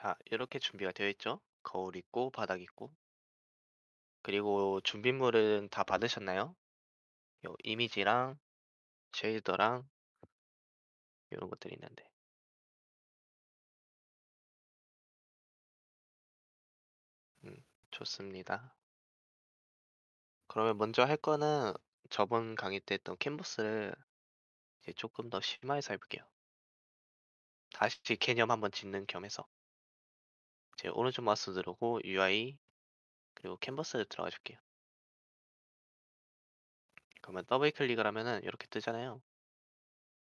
자, 이렇게 준비가 되어 있죠? 거울 있고, 바닥 있고. 그리고 준비물은 다 받으셨나요? 요 이미지랑 쉐이더랑 이런 것들이 있는데. 좋습니다. 그러면 먼저 할 거는 저번 강의 때 했던 캔버스를 이제 조금 더 심화해서 해볼게요. 다시 개념 한번 짓는 겸해서. 이제 오른쪽 마우스 누르고 UI, 그리고 캔버스를 들어가 줄게요. 그러면 더블 클릭을 하면은 이렇게 뜨잖아요.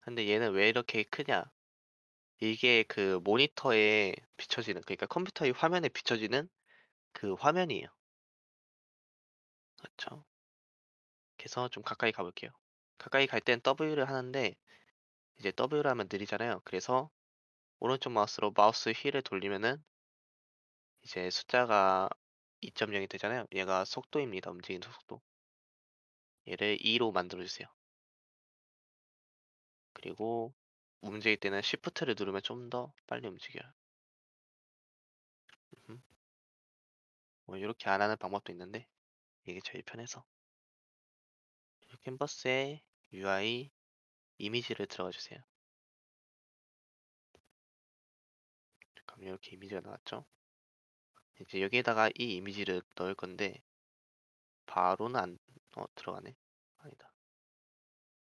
근데 얘는 왜 이렇게 크냐? 이게 그 모니터에 비춰지는, 그러니까 컴퓨터의 화면에 비춰지는 그 화면이에요. 그렇죠? 그래서 좀 가까이 가볼게요. 가까이 갈 땐 W를 하는데 이제 W를 하면 느리잖아요. 그래서 오른쪽 마우스로 마우스 휠을 돌리면은 이제 숫자가 2.0이 되잖아요. 얘가 속도입니다. 움직이는 속도. 얘를 2로 만들어주세요. 그리고 움직일 때는 Shift를 누르면 좀 더 빨리 움직여요. 음, 뭐 이렇게 안 하는 방법도 있는데 이게 제일 편해서. 캔버스에 UI 이미지를 들어가 주세요. 그럼 이렇게 이미지가 나왔죠? 이제 여기에다가 이 이미지를 넣을 건데 바로는 안 들어가네. 아니다.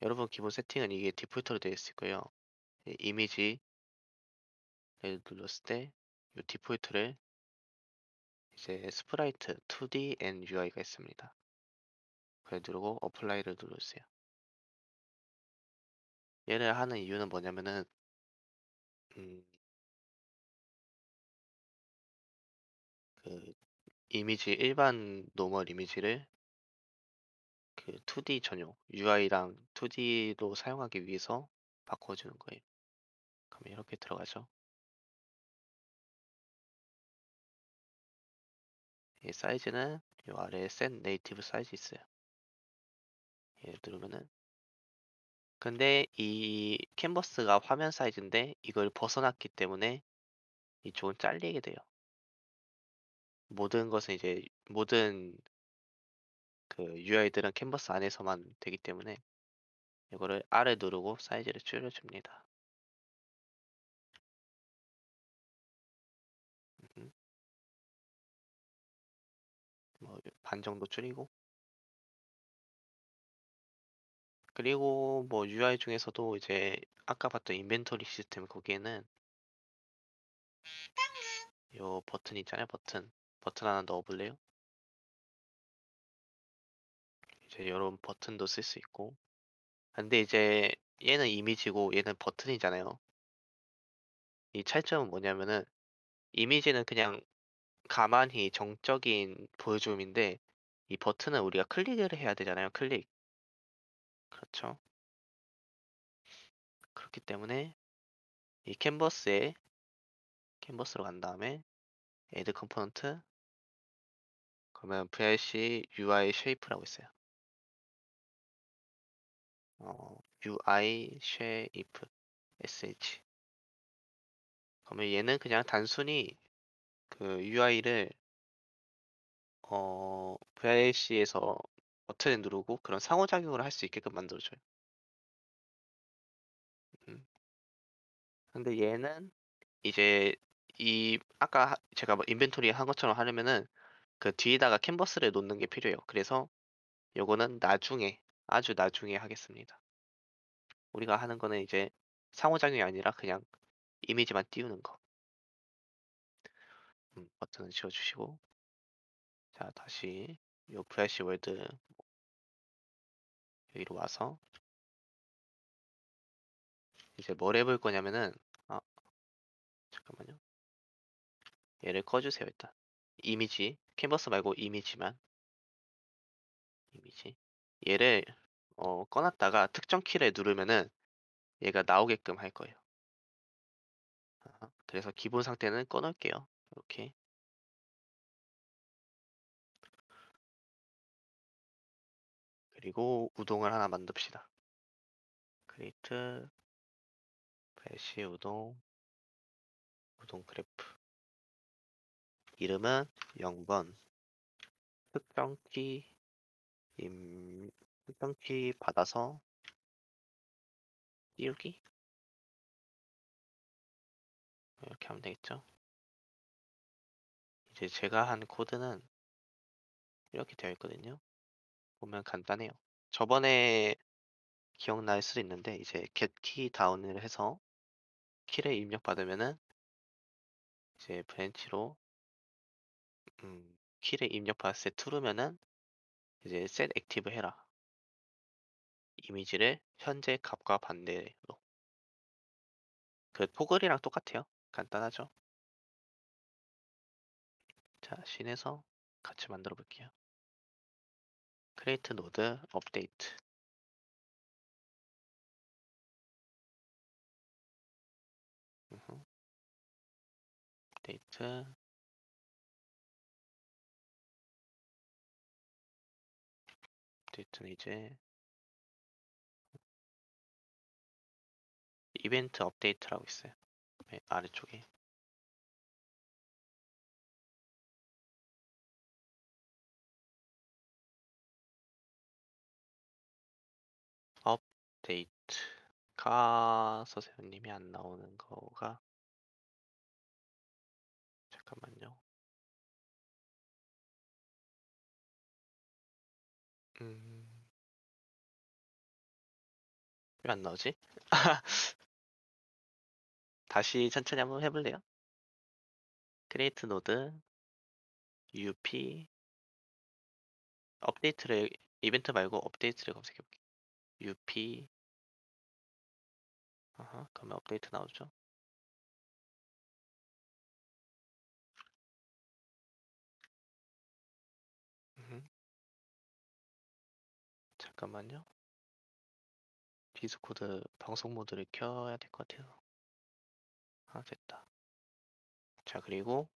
여러분 기본 세팅은 이게 디폴트로 되어 있을 거예요. 이미지를 눌렀을 때 이 디폴트를 이제 스프라이트 2D and UI가 있습니다. 그걸 누르고 어플라이를 눌러주세요. 얘를 하는 이유는 뭐냐면은 음, 그 이미지 일반 노멀 이미지를 그 2D 전용 UI랑 2D로 사용하기 위해서 바꿔주는 거예요. 그럼 이렇게 들어가죠. 이 사이즈는 이 아래에 Set Native 사이즈 있어요. 얘를 누르면은 근데 이 캔버스가 화면 사이즈인데 이걸 벗어났기 때문에 이쪽은 잘리게 돼요. 모든 것은 이제 모든 그 UI들은 캔버스 안에서만 되기 때문에 이거를 R을 누르고 사이즈를 줄여줍니다. 음, 뭐반 정도 줄이고 그리고 뭐 UI 중에서도 이제 아까 봤던 인벤토리 시스템 거기에는 요 버튼 있잖아요. 버튼 하나 넣어볼래요? 이제 이런 버튼도 쓸 수 있고 근데 이제 얘는 이미지고 얘는 버튼이잖아요. 이 차이점은 뭐냐면은 이미지는 그냥 가만히 정적인 보여줌인데 이 버튼은 우리가 클릭을 해야 되잖아요. 클릭. 그렇죠. 그렇기 때문에 이 캔버스로 간 다음에 Add Component 그러면 VLC UI Shape라고 있어요. UI Shape SH. 그러면 얘는 그냥 단순히 그 UI를 VLC에서 버튼을 누르고 그런 상호작용을 할 수 있게끔 만들어줘요. 음. 근데 얘는 이제 이 아까 제가 뭐 인벤토리 한 것처럼 하려면은 그 뒤에다가 캔버스를 놓는 게 필요해요. 그래서 요거는 나중에 아주 나중에 하겠습니다. 우리가 하는 거는 이제 상호작용이 아니라 그냥 이미지만 띄우는 거. 버튼을 지워주시고 자 다시 요 VRC 월드 여기로 와서 이제 뭘 해볼 거냐면은 아 잠깐만요. 얘를 꺼주세요 일단. 이미지 캔버스 말고 이미지만 이미지 얘를 꺼놨다가 특정 키를 누르면은 얘가 나오게끔 할 거예요. 그래서 기본 상태는 꺼놓을게요. 이렇게 그리고 우동을 하나 만듭시다. 크리에이트 배시 우동 그래프 이름은 0번. 특정 키, 특정 키 받아서 띄우기? 이렇게 하면 되겠죠. 이제 제가 한 코드는 이렇게 되어 있거든요. 보면 간단해요. 저번에 기억날 수도 있는데 이제 get key 다운을 해서 키를 입력받으면은 이제 브랜치로 키를 입력받았을 때 트루면은 이제 set active 해라. 이미지를 현재 값과 반대로. 그 토글이랑 똑같아요. 간단하죠. 자, 씬에서 같이 만들어 볼게요. create node update. update. update는 이제 이벤트 업데이트라고 있어요. 네, 아래쪽에. 업데이트. 선생님이 안 나오는 거가 잠깐만요. 왜 안 나오지? 다시 천천히 한번 해볼래요? create node up 업데이트를 이벤트 말고 업데이트를 검색해볼게요. up 그러면 업데이트 나오죠. 잠깐만요. 디스코드 방송 모드를 켜야 될 것 같아요. 됐다. 자, 그리고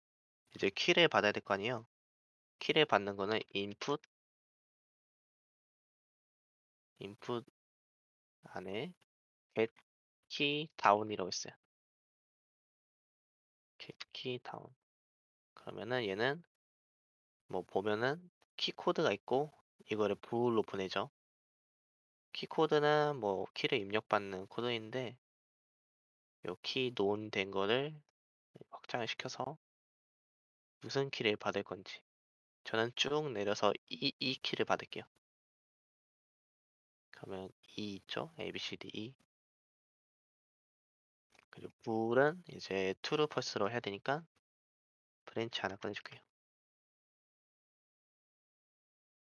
이제 키를 받아야 될 거 아니에요. 키를 받는 거는 인풋 안에 get key down이라고 있어요. get key down. 그러면은 얘는 뭐 보면은 키 코드가 있고 이거를 bool로 보내죠. 키 코드는 뭐 키를 입력받는 코드인데 요 키 논된 거를 확장을 시켜서 무슨 키를 받을 건지 저는 쭉 내려서 이 키를 받을게요. 그러면 E 있죠? A, B, C, D, E. 그리고 bool은 이제 true, false로 해야 되니까 브랜치 하나 꺼내줄게요.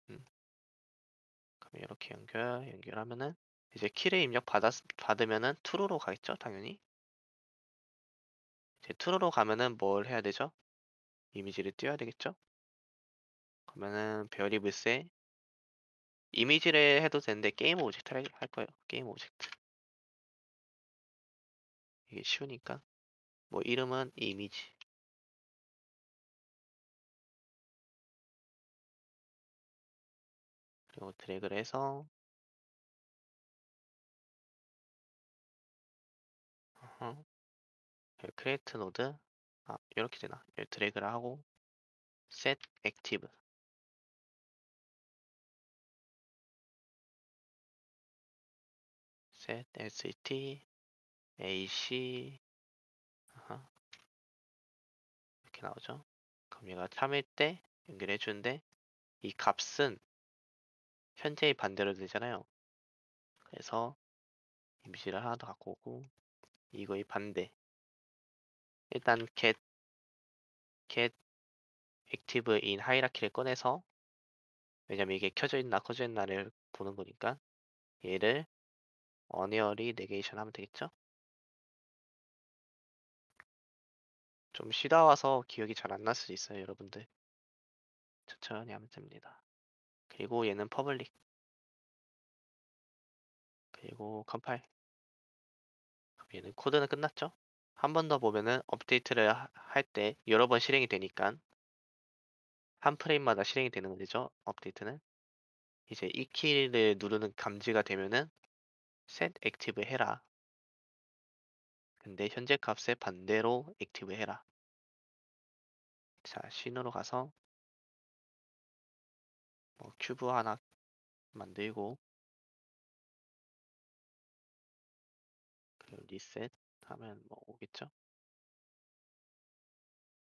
음, 그럼 이렇게 연결하면은 이제 키를 받으면은 true로 가겠죠? 당연히. 이제 true로 가면은 뭘 해야 되죠? 이미지를 띄워야 되겠죠? 그러면은 베어리블스에 이미지를 해도 되는데 게임 오브젝트를 할 거예요. 게임 오브젝트. 이게 쉬우니까. 뭐 이름은 이미지. 그리고 드래그를 해서 크리에이트 노드 이렇게 되나? 드래그를 하고 set active set ac 아하, 이렇게 나오죠. 그럼 얘가 참일 때 연결해 주는데 이 값은 현재의 반대로 되잖아요. 그래서 이미지를 하나 더 갖고 오고 이거의 반대. 일단 get active in hierarchy를 꺼내서 왜냐면 이게 켜져 있나 꺼져 있나를 보는 거니까 얘를 언어리 네게이션 하면 되겠죠? 좀 쉬다 와서 기억이 잘 안 날 수도 있어요, 여러분들. 천천히 하면 됩니다. 그리고 얘는 퍼블릭. 그리고 컴파일. 얘는 코드는 끝났죠? 한 번 더 보면은 업데이트를 할 때 여러 번 실행이 되니까 한 프레임마다 실행이 되는 거죠, 업데이트는. 이제 이 키를 누르는 감지가 되면은 set active 해라. 근데 현재 값에 반대로 active 해라. 자, 씬으로 가서 뭐 큐브 하나 만들고 그리고 리셋 하면 뭐 오겠죠?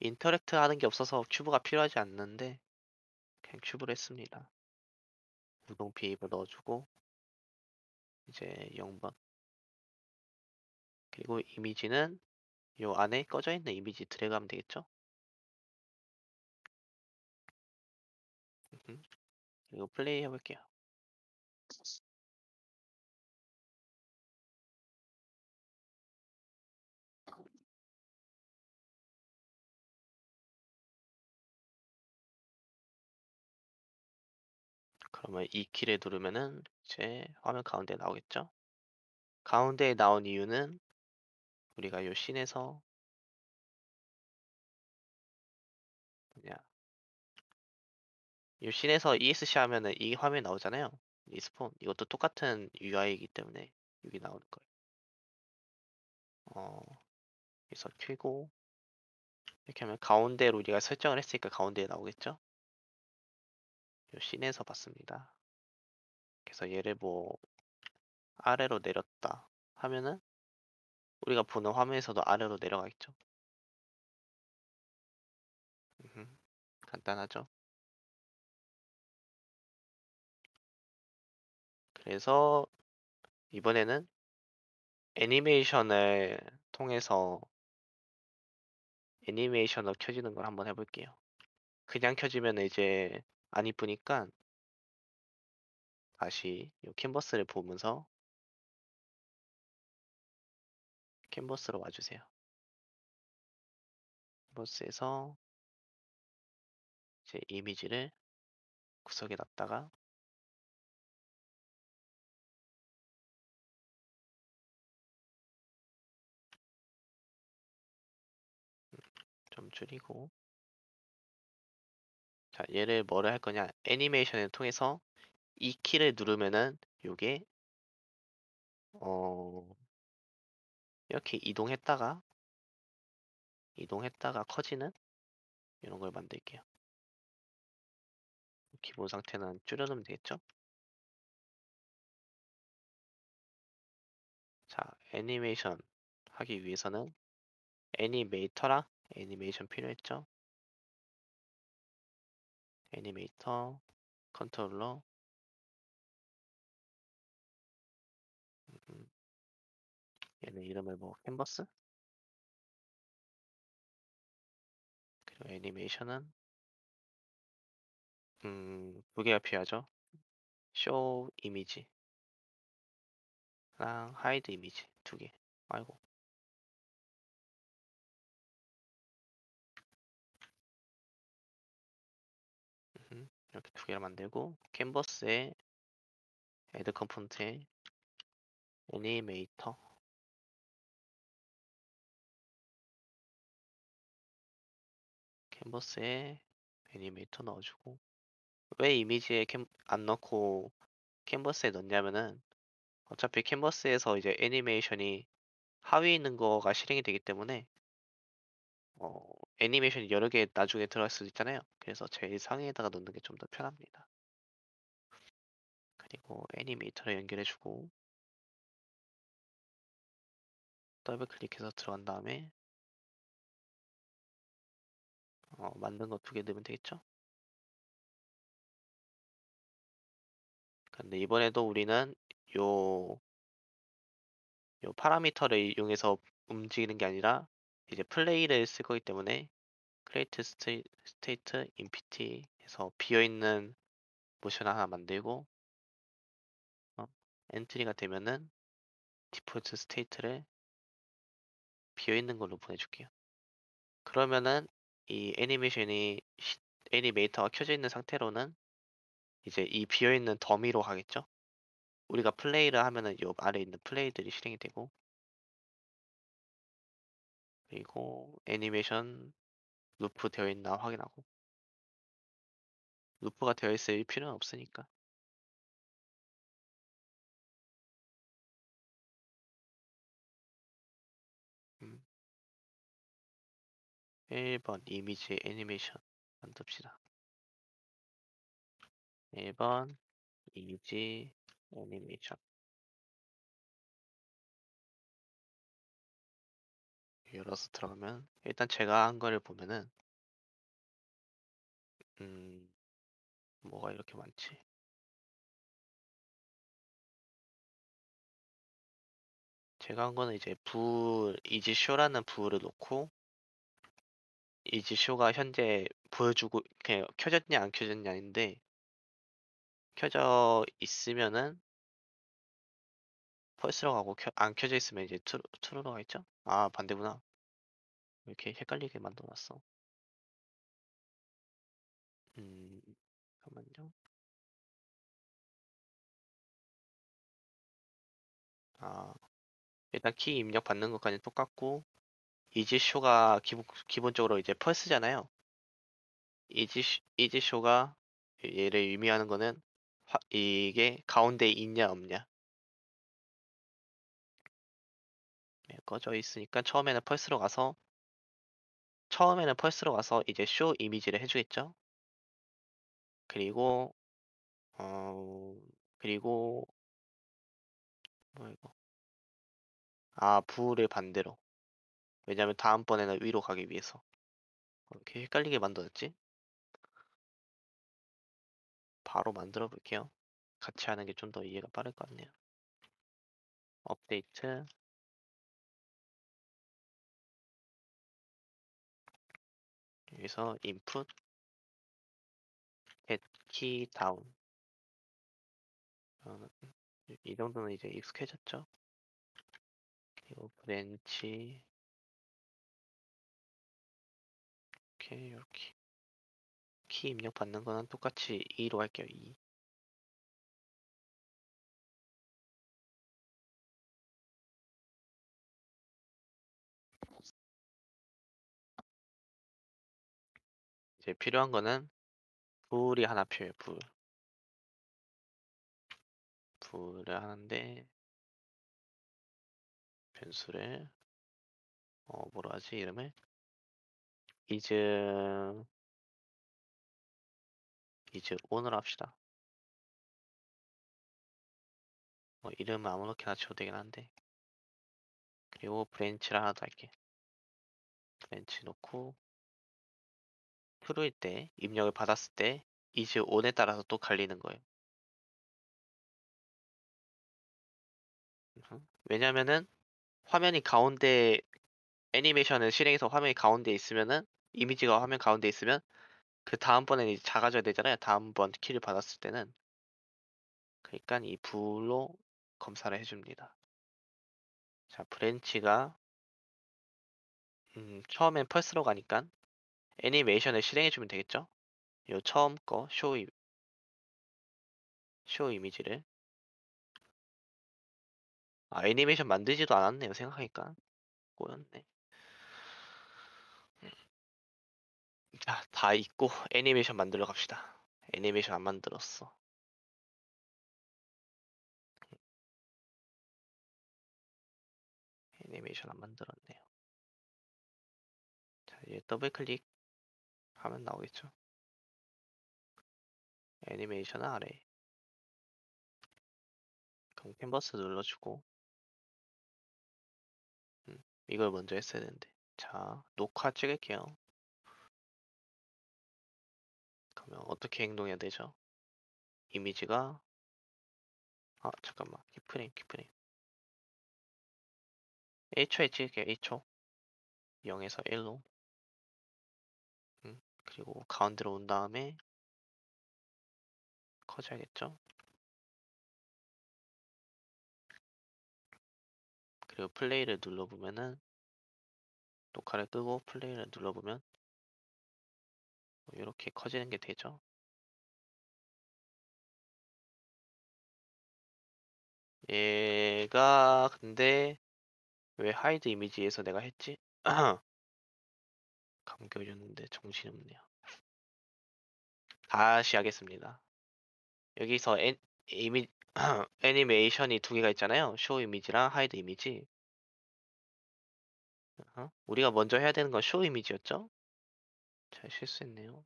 인터랙트 하는 게 없어서 큐브가 필요하지 않는데 그냥 큐브를 했습니다. 우동 비입을 넣어주고 이제 0번 그리고 이미지는 요 안에 꺼져 있는 이미지 드래그하면 되겠죠? 그리고 플레이 해볼게요. 그러면 이 키를 누르면은 이제 화면 가운데 나오겠죠? 가운데에 나온 이유는 우리가 요 씬에서 뭐냐 요 씬에서 ESC 하면은 이 화면이 나오잖아요. 리스폰 이것도 똑같은 UI이기 때문에 여기 나오는 거예요. 그래서 켜고 이렇게 하면 가운데로 우리가 설정을 했으니까 가운데에 나오겠죠? 요 씬에서 봤습니다. 그래서 얘를 뭐 아래로 내렸다 하면은 우리가 보는 화면에서도 아래로 내려가겠죠? 간단하죠? 그래서 이번에는 애니메이션을 통해서 애니메이션으로 켜지는 걸 한번 해볼게요. 그냥 켜지면 이제 안 이쁘니까 다시 이 캔버스를 보면서 캔버스로 와주세요. 캔버스에서 이제 이미지를 구석에 놨다가 좀 줄이고 자 얘를 뭐를 할 거냐 애니메이션을 통해서 이 키를 누르면은 요게 어 이렇게 이동했다가 커지는 이런 걸 만들게요. 기본 상태는 줄여놓으면 되겠죠? 자, 애니메이션 하기 위해서는 애니메이터랑 애니메이션 필요했죠? 애니메이터, 컨트롤러, 음, 얘는 이름을 뭐 캔버스? 그리고 애니메이션은 두 개가 필요하죠? 쇼 이미지랑 하이드 이미지 두 개. 아이고, 이렇게 두 개를 만들고 캔버스에 애드 컴포넌트에 애니메이터 캔버스에 애니메이터 넣어주고 왜 이미지에 안 넣고 캔버스에 넣냐면은 어차피 캔버스에서 이제 애니메이션이 하위에 있는 거가 실행이 되기 때문에 어, 애니메이션이 여러 개 나중에 들어갈 수도 있잖아요. 그래서 제일 상위에다가 넣는 게 좀 더 편합니다. 그리고 애니메이터를 연결해주고 더블 클릭해서 들어간 다음에 만든 거 두 개 넣으면 되겠죠? 근데 이번에도 우리는 요, 요 파라미터를 이용해서 움직이는 게 아니라 이제 플레이를 쓸 거기 때문에 create state empty 해서 비어있는 모션 하나 만들고 엔트리가 되면은 디폴트 스테이트를 비어있는 걸로 보내줄게요. 그러면은 이 애니메이터가 켜져 있는 상태로는 이제 이 비어있는 더미로 가겠죠? 우리가 플레이를 하면은 요 아래 있는 플레이들이 실행이 되고 그리고 애니메이션 루프 되어 있나 확인하고 루프가 되어 있을 필요는 없으니까 음, 1번 이미지 애니메이션 만듭시다. 1번 이미지 애니메이션 열어서 들어가면 일단 제가 한 거를 보면은 음 뭐가 이렇게 많지? 제가 한 거는 이제 이지쇼라는 부를 놓고 이지쇼가 현재 보여주고 그냥 켜졌냐 안 켜졌냐인데 켜져 있으면은 펄스로 가고 안 켜져 있으면 이제 트루로 가 있죠? 아 반대구나. 왜 이렇게 헷갈리게 만들어놨어? 음 잠깐만요. 아 일단 키 입력 받는 것까지 똑같고 이지쇼가 기본적으로 이제 펄스잖아요. 이지쇼가 얘를 의미하는 거는 이게 가운데 있냐 없냐. 네, 꺼져 있으니까 처음에는 펄스로 가서 이제 쇼 이미지를 해주겠죠. 그리고 어 그리고 뭐 이거 부를 반대로. 왜냐면 다음번에는 위로 가기 위해서. 이렇게 헷갈리게 만들었지? 바로 만들어 볼게요. 같이 하는 게 좀 더 이해가 빠를 것 같네요. 업데이트, 여기서 input, get key down. 이 정도는 이제 익숙해졌죠? 그리고 브랜치, 이렇게. 키 입력 받는 거는 똑같이 2로 할게요, 2. 이제 필요한 거는 불이 하나 필요해요, 불. 불을 하는데, 변수를, 뭐로 하지, 이름을? is, on으로 합시다. 이름은 아무렇게나 줘도 되긴 한데. 그리고 브랜치를 하나 더 할게. 브랜치 놓고, true일 때, 입력을 받았을 때, is on에 따라서 또 갈리는 거예요. 왜냐면은, 화면이 가운데, 애니메이션을 실행해서 화면이 가운데 있으면은, 이미지가 화면 가운데 있으면, 그 다음번에는 이제 작아져야 되잖아요. 다음번 키를 받았을 때는. 그러니까 이 불로 검사를 해줍니다. 자, 브랜치가 처음엔 펄스로 가니까 애니메이션을 실행해주면 되겠죠? 요 처음 거 쇼 이미지를 애니메이션 만들지도 않았네요. 생각하니까 꼬였네. 자, 다 있고 애니메이션 만들러 갑시다. 애니메이션 안 만들었어. 애니메이션 안 만들었네요. 자, 이제 더블 클릭 하면 나오겠죠? 애니메이션은 아래. 그럼 캔버스 눌러주고 이걸 먼저 했어야 되는데. 자, 녹화 찍을게요. 그러면 어떻게 행동해야 되죠? 이미지가 잠깐만. 키프레임 1초에 찍을게요. 1초 0에서 1로 그리고 가운데로 온 다음에 커져야겠죠? 그리고 플레이를 눌러보면은 녹화를 끄고 플레이를 눌러보면 이렇게 커지는 게 되죠? 얘가 근데 왜 하이드 이미지에서 내가 했지? 감겨줬는데 정신없네요. 다시 하겠습니다. 여기서 애니메이션이 두 개가 있잖아요. 쇼 이미지랑 하이드 이미지. 우리가 먼저 해야 되는 건 쇼 이미지였죠? 제가 실수했네요.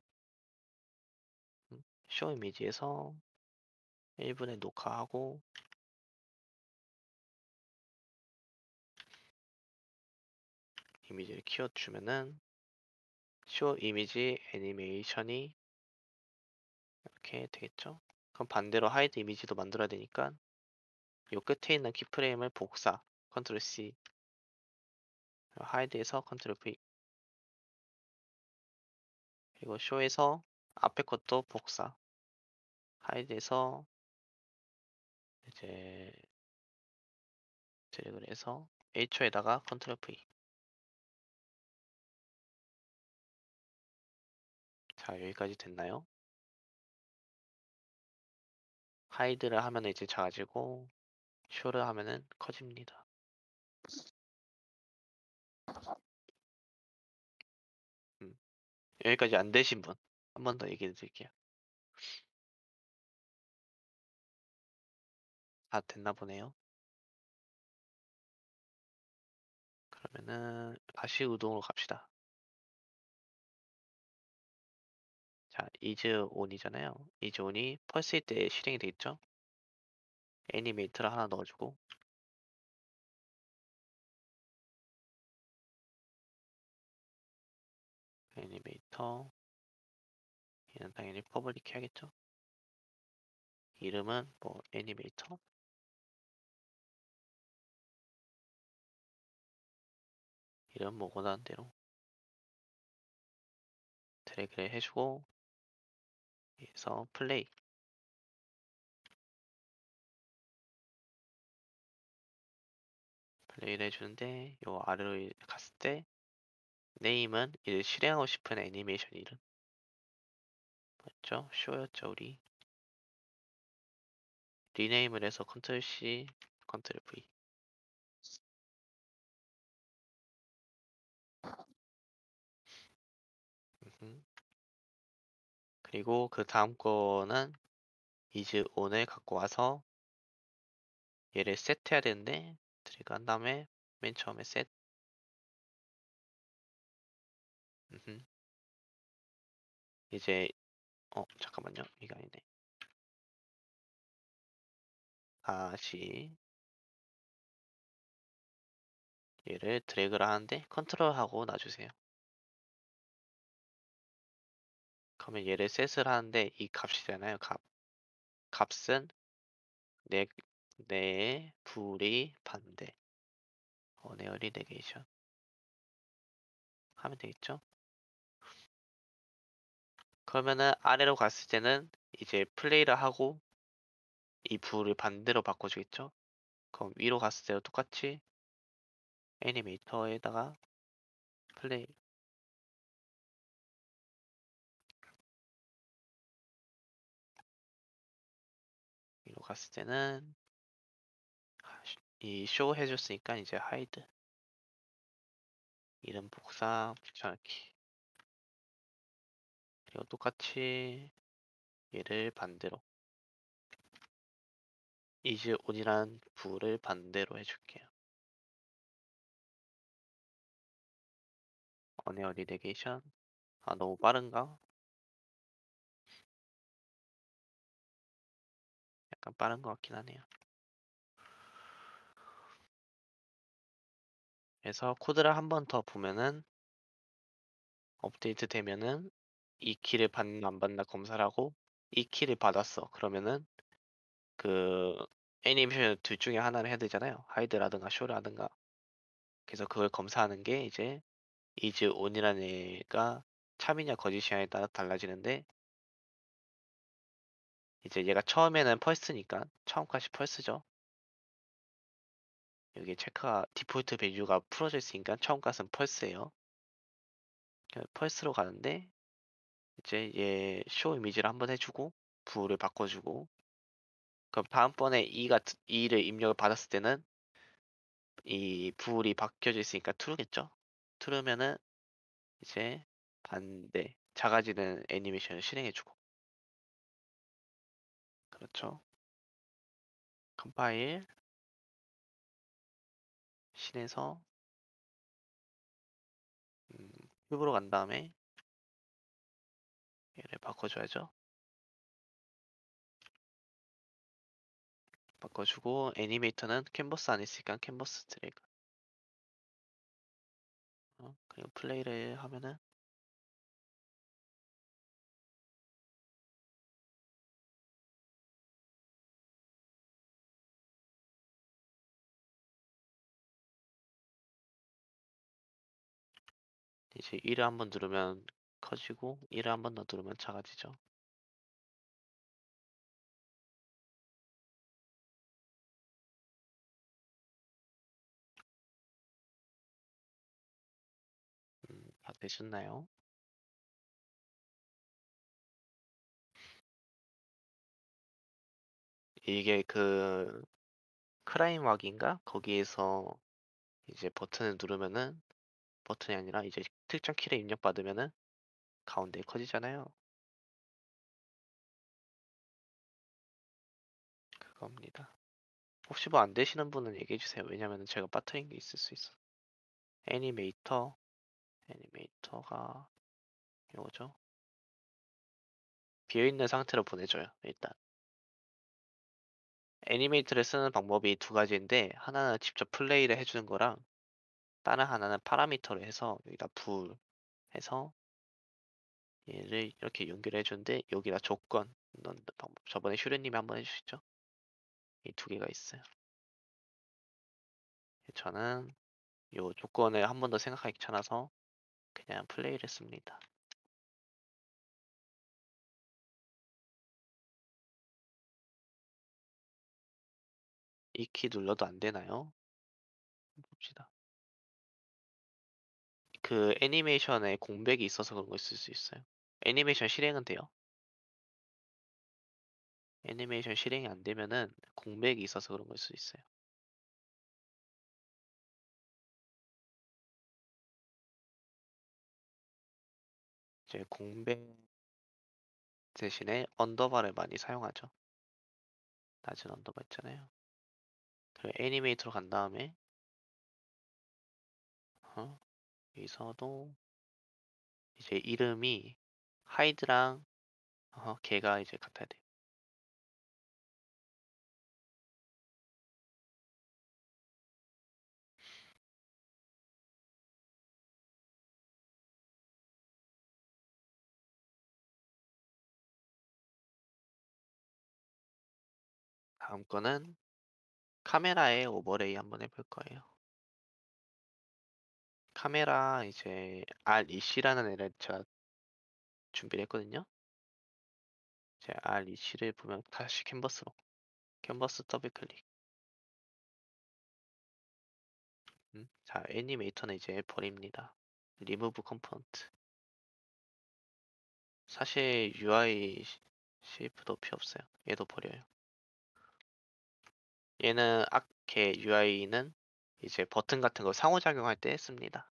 쇼 이미지에서 1분에 녹화하고 이미지를 키워주면은 쇼 이미지 애니메이션이 이렇게 되겠죠. 그럼 반대로 하이드 이미지도 만들어야 되니까 요 끝에 있는 키프레임을 복사 컨트롤 C, 하이드에서 컨트롤 V, 그리고 쇼에서 앞에 것도 복사, 하이드에서 이제 드래그를 해서 H초에다가 컨트롤 V. 자, 여기까지 됐나요? 하이드를 하면 이제 작아지고 쇼를 하면은 커집니다. 음, 여기까지 안 되신 분 한 번 더 얘기해 드릴게요. 다 됐나 보네요. 그러면은 다시 우동으로 갑시다. 자, is on이잖아요. is on이 펄스일 때 실행이 되겠죠? 애니메이터를 하나 넣어주고 애니메이터 얘는 당연히 퍼블릭 해야겠죠? 이름은 뭐 애니메이터 이름 뭐 원하는 대로 드래그를 해주고 여기서 플레이를 해주는데 요 아래로 갔을 때 네임은 이제 실행하고 싶은 애니메이션 이름 맞죠? 쇼였죠 우리 리네임을 해서 컨트롤 C 컨트롤 V 그리고 그 다음 거는 is on을 갖고 와서 얘를 셋해야 되는데 드래그 한 다음에 맨 처음에 셋 이제 잠깐만요 이거 아니네 다시 얘를 드래그를 하는데 컨트롤 하고 놔주세요. 그러면 얘를 셋을 하는데 이 값이잖아요. 값은 내 불이 반대 어네어리 네게이션 하면 되겠죠? 그러면은 아래로 갔을 때는 이제 플레이를 하고 이 불을 반대로 바꿔주겠죠? 그럼 위로 갔을 때도 똑같이 애니메이터에다가 플레이 위로 갔을 때는 이 쇼 해줬으니까 이제 하이드 이름 복사 붙여넣기 그리고 똑같이 얘를 반대로 is on이란 불을 반대로 해줄게요. 어네어리 네게이션 너무 빠른가? 약간 빠른 것 같긴 하네요. 그래서 코드를 한 번 더 보면은 업데이트 되면은 이 키를 받나 안 받나 검사를 하고 이 키를 받았어. 그러면은 그 애니메이션 둘 중에 하나를 해야 되잖아요. 하이드라든가 쇼라든가. 그래서 그걸 검사하는 게 이제 is on이라는 애가 참이냐 거짓이냐에 따라 달라지는데 이제 얘가 처음에는 펄스니까 처음 값이 펄스죠. 여기 체크가 디폴트 밸류가 풀어져 있으니까 처음 값은 펄스예요. 펄스로 가는데 이제 얘 쇼 이미지를 한번 해주고 부호를 바꿔주고 그럼 다음번에 E를 입력을 받았을 때는 이 부호이 바뀌어져 있으니까 true겠죠? true면은 이제 반대 작아지는 애니메이션을 실행해주고 그렇죠? 컴파일 신에서 큐브로 간 다음에 얘를 바꿔줘야죠. 바꿔주고 애니메이터는 캔버스 안에 있으니까 캔버스 드래그. 그리고 플레이를 하면은 이제 1을 한번 누르면 커지고 1을 한번 더 누르면 작아지죠. 다 되셨나요? 이게 그 크라임 왁인가? 거기에서 이제 버튼을 누르면은 버튼이 아니라 이제 특정 키를 입력받으면은 가운데 커지잖아요. 그겁니다. 혹시 뭐 안 되시는 분은 얘기해 주세요. 왜냐면은 제가 빠뜨린 게 있을 수 있어. 애니메이터, 애니메이터가 이거죠. 비어있는 상태로 보내줘요. 일단 애니메이터를 쓰는 방법이 두 가지인데 하나는 직접 플레이를 해주는 거랑 다른 하나는 파라미터를 해서 여기다 불 해서 얘를 이렇게 연결해 주는데 여기다 조건 넣는 방법. 저번에 슈레님이 한번 해주시죠. 이 두 개가 있어요. 저는 요 조건을 한 번 더 생각하기 귀찮아서 그냥 플레이를 했습니다. 이 키 눌러도 안 되나요? 봅시다. 그 애니메이션에 공백이 있어서 그런 거 있을 수 있어요. 애니메이션 실행은 돼요. 애니메이션 실행이 안 되면은 공백이 있어서 그런 걸 수 있어요. 이제 공백 대신에 언더바를 많이 사용하죠. 낮은 언더바 있잖아요. 그리고 애니메이터로 간 다음에 여기서도 이제 이름이 하이드랑 걔가 이제 같아야 돼요. 다음 거는 카메라에 오버레이 한번 해볼 거예요. 카메라 이제 REC라는 애를 제가 준비를 했거든요. 제 REC를 보면 다시 캔버스로 캔버스 더블 클릭. 자 애니메이터는 이제 버립니다. 리무브 컴포넌트. 사실 UI 쉐이프도 필요 없어요. 얘도 버려요. 얘는 걔 UI는 이제 버튼 같은 거 상호작용할 때 씁니다.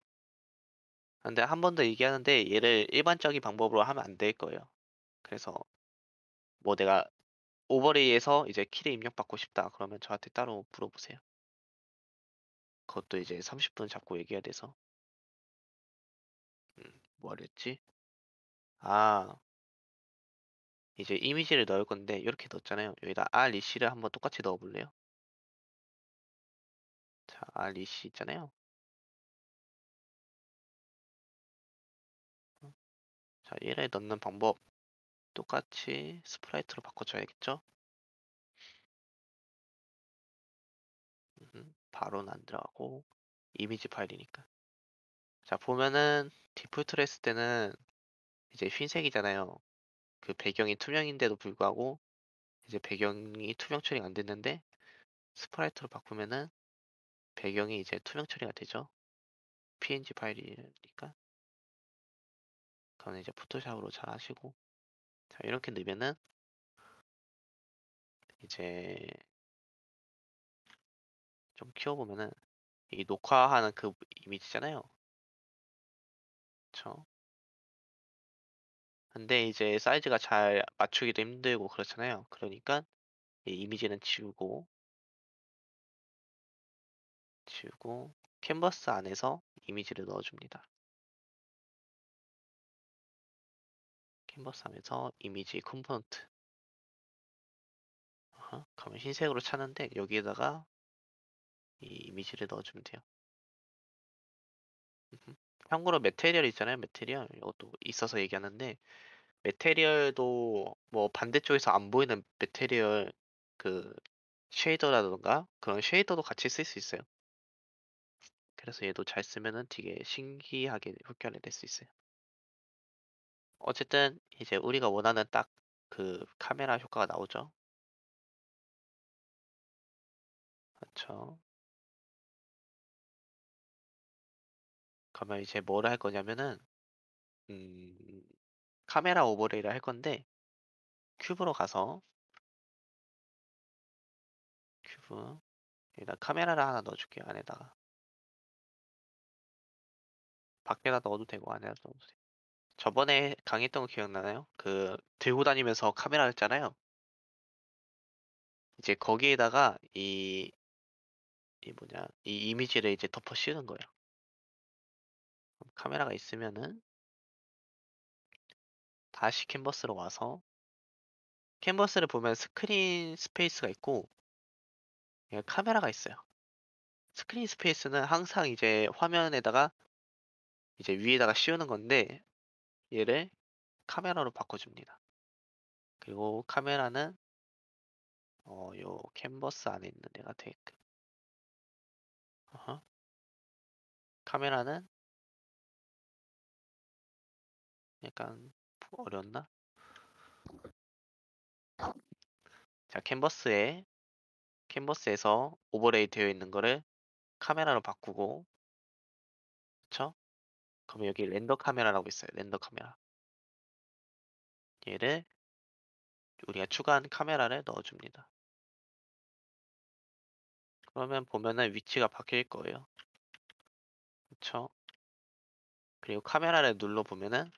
근데 한 번 더 얘기하는데 얘를 일반적인 방법으로 하면 안 될 거예요. 그래서 뭐 내가 오버레이에서 이제 키를 입력받고 싶다 그러면 저한테 따로 물어보세요. 그것도 이제 30분 잡고 얘기해야 돼서. 뭐랬지? 아 이제 이미지를 넣을 건데 이렇게 넣었잖아요. 여기다 REC를 한번 똑같이 넣어볼래요? 자 REC 있잖아요. 자 얘를 넣는 방법 똑같이 스프라이트로 바꿔줘야겠죠? 바로는 안 들어가고 이미지 파일이니까. 자 보면은 디폴트로 했을 때는 이제 흰색이잖아요. 그 배경이 투명인데도 불구하고 이제 배경이 투명 처리가 안 됐는데 스프라이트로 바꾸면은 배경이 이제 투명 처리가 되죠. PNG 파일이니까. 그건 이제 포토샵으로 잘 하시고. 자 이렇게 넣으면은 이제 좀 키워보면은 이 녹화하는 그 이미지잖아요. 그쵸? 근데 이제 사이즈가 잘 맞추기도 힘들고 그렇잖아요. 그러니까 이 이미지는 지우고 캔버스 안에서 이미지를 넣어줍니다. 캔버스 하면서 이미지 컴포넌트. 그러면 흰색으로 찾는데 여기에다가 이 이미지를 넣어주면 돼요. 음흠. 참고로 메테리얼 있잖아요. 메테리얼 이것도 있어서 얘기하는데 메테리얼도 뭐 반대쪽에서 안 보이는 메테리얼 그 쉐이더라던가 그런 쉐이더도 같이 쓸 수 있어요. 그래서 얘도 잘 쓰면은 되게 신기하게 효과를 낼 수 있어요. 어쨌든 이제 우리가 원하는 딱 그 카메라 효과가 나오죠. 그렇죠. 그러면 이제 뭐를 할 거냐면은 음, 카메라 오버레이를 할 건데 큐브로 가서 큐브 여기다 카메라를 하나 넣어줄게요. 안에다가 밖에다 넣어도 되고 안에다 넣어도 돼요. 저번에 강의했던 거 기억나나요? 그 들고 다니면서 카메라 했잖아요. 이제 거기에다가 이 뭐냐 이 이미지를 이제 덮어 씌우는 거예요. 카메라가 있으면은 다시 캔버스로 와서 캔버스를 보면 스크린 스페이스가 있고 카메라가 있어요. 스크린 스페이스는 항상 이제 화면에다가 이제 위에다가 씌우는 건데 얘를 카메라로 바꿔줍니다. 그리고 카메라는 요 캔버스 안에 있는 애가 되게끔. 어허. 카메라는 약간 어려웠나? 자, 캔버스에서 오버레이 되어 있는 거를 카메라로 바꾸고, 그쵸? 그러면 여기 렌더 카메라라고 있어요. 렌더 카메라. 얘를 우리가 추가한 카메라를 넣어줍니다. 그러면 보면은 위치가 바뀔 거예요. 그쵸? 그리고 카메라를 눌러보면은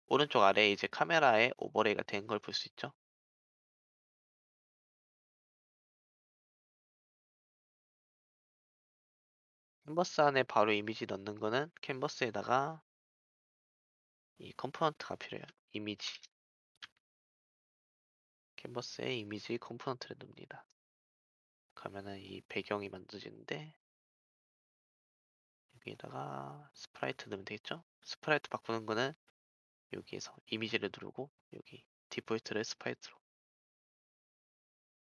오른쪽 아래에 이제 카메라에 오버레이가 된 걸 볼 수 있죠? 캔버스 안에 바로 이미지 넣는 거는 캔버스에다가 이 컴포넌트가 필요해요. 이미지. 캔버스에 이미지 컴포넌트를 넣습니다. 그러면은 이 배경이 만들어지는데 여기에다가 스프라이트 넣으면 되겠죠? 스프라이트 바꾸는 거는 여기에서 이미지를 누르고 여기 디폴트를 스프라이트로.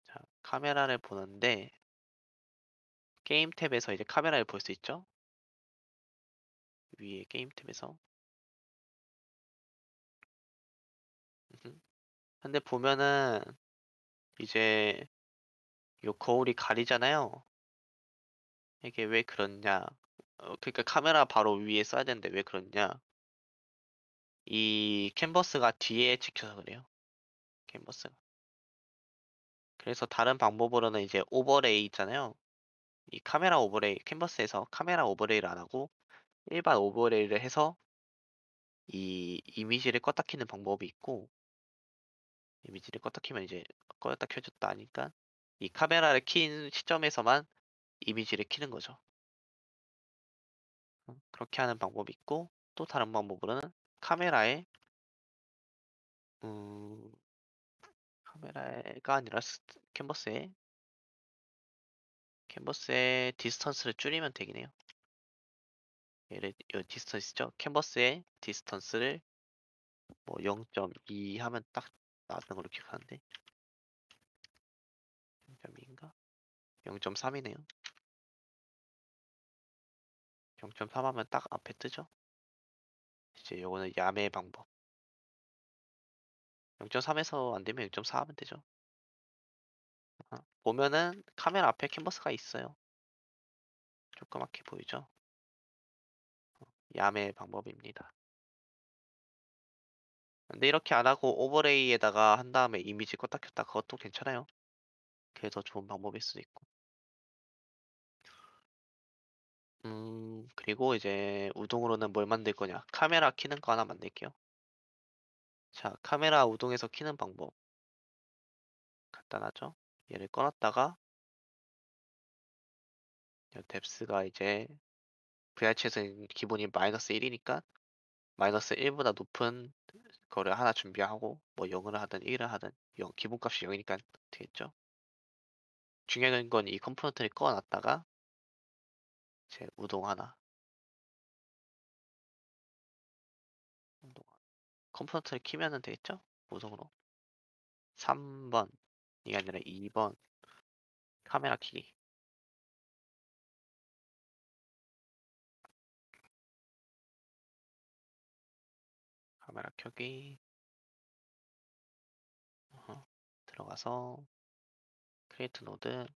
자, 카메라를 보는데 게임 탭에서 이제 카메라를 볼 수 있죠? 위에 게임 탭에서. 근데 보면은 이제 요 거울이 가리잖아요. 이게 왜 그렇냐? 그러니까 카메라 바로 위에 써야 되는데 왜 그렇냐? 이 캔버스가 뒤에 찍혀서 그래요. 캔버스가. 그래서 다른 방법으로는 이제 오버레이 있잖아요. 이 카메라 오버레이, 캔버스에서 카메라 오버레이를 안 하고 일반 오버레이를 해서 이 이미지를 껐다 켜는 방법이 있고 이미지를 껐다 켜면 이제 껐다 켜졌다 하니까 이 카메라를 킨 시점에서만 이미지를 켜는 거죠. 그렇게 하는 방법이 있고 또 다른 방법으로는 카메라에 음, 카메라가 아니라 캔버스에 디스턴스를 줄이면 되긴 해요. 얘를 요 디스턴스죠. 캔버스의 디스턴스를 뭐 0.2 하면 딱 나왔는 걸로 기억하는데 0.2인가? 0.3이네요. 0.3 하면 딱 앞에 뜨죠. 이제 요거는 야매 방법. 0.3에서 안 되면 0.4 하면 되죠. 보면은 카메라 앞에 캔버스가 있어요. 조그맣게 보이죠? 야매 방법입니다. 근데 이렇게 안 하고 오버레이에다가 한 다음에 이미지 껐다 켰다 그것도 괜찮아요. 그게 더 좋은 방법일 수도 있고. 그리고 이제 우동으로는 뭘 만들 거냐? 카메라 켜는 거 하나 만들게요. 자, 카메라 우동에서 켜는 방법. 간단하죠? 얘를 꺼놨다가 뎁스가 이제 VRC에서는 기본이 마이너스 1이니까 마이너스 1보다 높은 그거를 하나 준비하고 뭐 0을 하든 1을 하든 기본값이 0이니까 되겠죠. 중요한 건 이 컴포넌트를 꺼놨다가 이제 우동 하나, 우동 하나. 컴포넌트를 키면은 되겠죠? 우동으로 3번 이게 아니라 2번 카메라 키기. 카메라 켜기. 들어가서 크리에이트 노드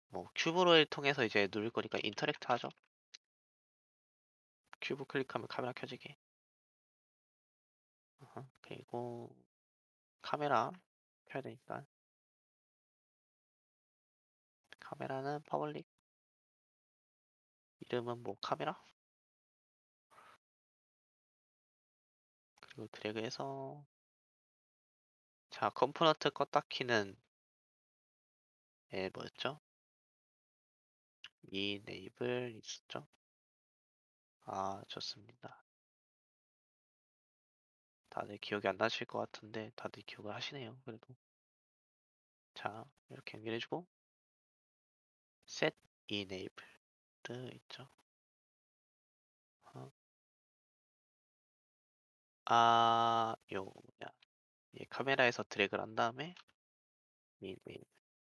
뭐 큐브를 통해서 이제 누를 거니까 인터랙트 하죠. 큐브 클릭하면 카메라 켜지게. 그리고 카메라 켜야 되니까 카메라는 퍼블릭. 이름은 뭐 카메라. 그리고 드래그해서 자 컴포넌트 껐다 키는 뭐였죠? 이 네이블 있었죠? 아 좋습니다. 다들 기억이 안 나실 것 같은데 다들 기억을 하시네요. 그래도 자 이렇게 연결해주고 set enabled 있죠. 요 뭐냐 이 카메라에서 드래그를 한 다음에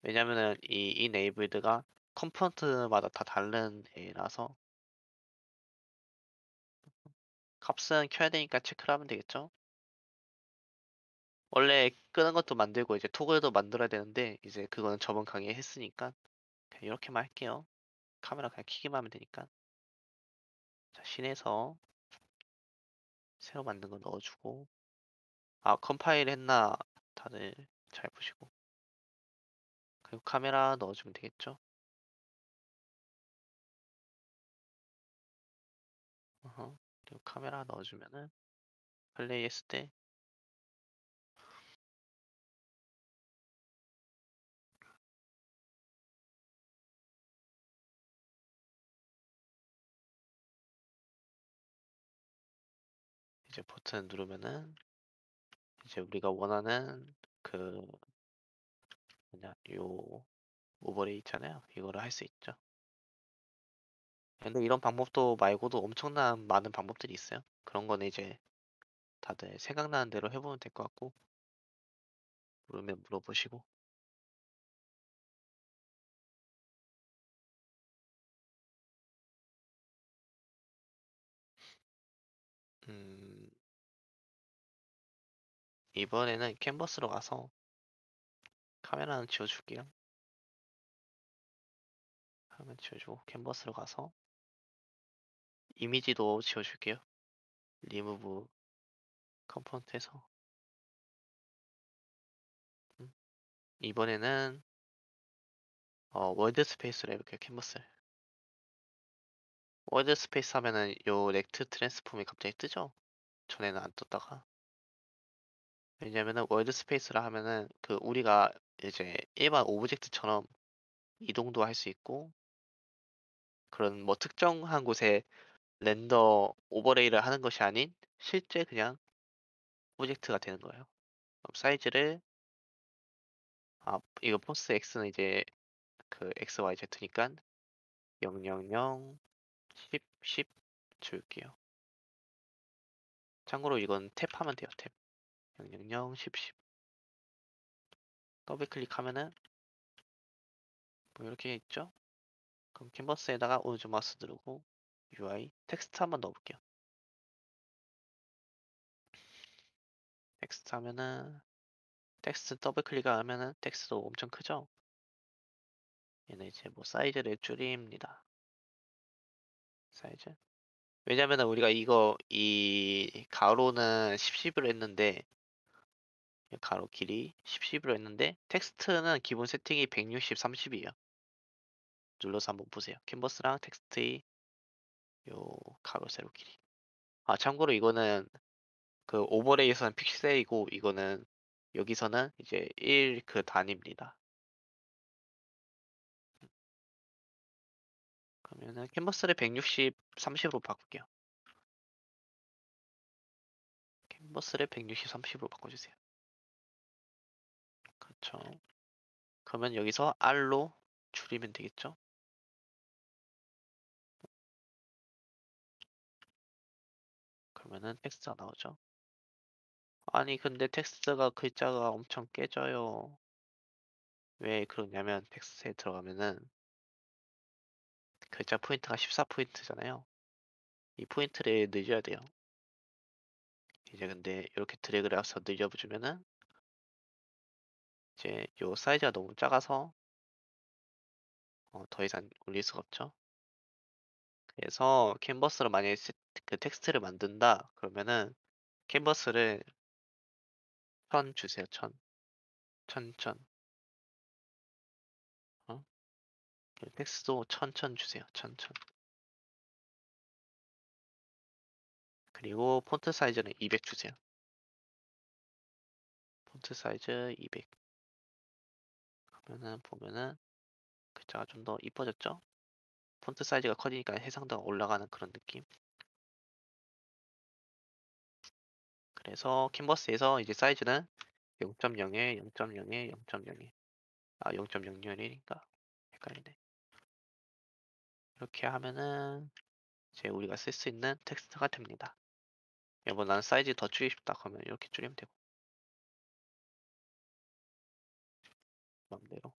왜냐면은 이 enabled가 컴포넌트마다 다 다른 애라서 값은 켜야 되니까 체크를 하면 되겠죠. 원래 끄는 것도 만들고 이제 토글도 만들어야 되는데 이제 그거는 저번 강의에 했으니까 그냥 이렇게만 할게요. 카메라 그냥 키기만 하면 되니까. 자, 씬에서 새로 만든 거 넣어주고 아 컴파일 했나 다들 잘 보시고 그리고 카메라 넣어주면 되겠죠. 그리고 카메라 넣어주면은 플레이 했을 때 이제 버튼 누르면은 이제 우리가 원하는 그 뭐냐 요 오버레이 있잖아요. 이거를 할 수 있죠. 근데 이런 방법도 말고도 엄청난 많은 방법들이 있어요. 그런 거는 이제 다들 생각나는 대로 해보면 될 것 같고 모르면 물어보시고 음, 이번에는 캔버스로 가서 카메라는 지워줄게요. 카메라 지워주고 캔버스로 가서 이미지도 지워줄게요. 리무브 컴포넌트에서 이번에는 월드 스페이스로 해볼게요. 캔버스를 월드 스페이스 하면은 요 렉트 트랜스폼이 갑자기 뜨죠? 전에는 안 떴다가 왜냐면은 월드 스페이스라 하면은 그 우리가 이제 일반 오브젝트처럼 이동도 할 수 있고 그런 뭐 특정한 곳에 렌더 오버레이를 하는 것이 아닌 실제 그냥 오브젝트가 되는 거예요. 그럼 사이즈를 이거 포스 x는 이제 그 x, y, z니까 0, 0, 0, 10, 10 줄게요. 참고로 이건 탭하면 돼요. 탭 0, 0, 0, 10, 10 더블 클릭하면은 뭐 이렇게 있죠? 그럼 캔버스에다가 오른쪽 마우스 누르고 UI 텍스트 한번 넣어볼게요. 텍스트 하면은 텍스트 더블 클릭하면은 텍스트도 엄청 크죠? 얘는 이제 뭐 사이즈를 줄입니다. 사이즈. 왜냐면은 우리가 이 가로는 10, 10으로 했는데 이 가로 길이 10, 10으로 했는데 텍스트는 기본 세팅이 160, 30이에요. 눌러서 한번 보세요. 캔버스랑 텍스트의 요 가로 세로 길이. 참고로 이거는 그 오버레이에서는 픽셀이고 이거는 여기서는 이제 1 그 단위입니다. 그러면은 캔버스를 160, 30으로 바꿀게요. 캔버스를 160, 30으로 바꿔주세요. 그렇죠. 그러면 여기서 R로 줄이면 되겠죠? 그러면은 텍스트가 나오죠. 아니 근데 텍스트가 글자가 엄청 깨져요. 왜 그러냐면 텍스트에 들어가면은 글자 포인트가 14포인트잖아요. 이 포인트를 늘려야 돼요. 이제 근데 이렇게 드래그를 해서 늘려주면은 이제 요 사이즈가 너무 작아서 더 이상 올릴 수가 없죠. 그래서 캔버스로 만약에 그 텍스트를 만든다 그러면은 캔버스를 1000 주세요. 1000. 1000. 어? 텍스트도 1000 주세요. 1000. 그리고 폰트 사이즈는 200 주세요. 폰트 사이즈 200. 그러면은 보면은 글자가 좀 더 이뻐졌죠? 폰트 사이즈가 커지니까 해상도가 올라가는 그런 느낌. 그래서 캔버스에서 이제 사이즈는 0.0에 0.0에 0.01. 아, 0.001인가? 헷갈리네. 이렇게 하면은 이제 우리가 쓸 수 있는 텍스트가 됩니다. 여보, 나는 사이즈 더 줄이고 싶다. 그러면 이렇게 줄이면 되고. 마음대로.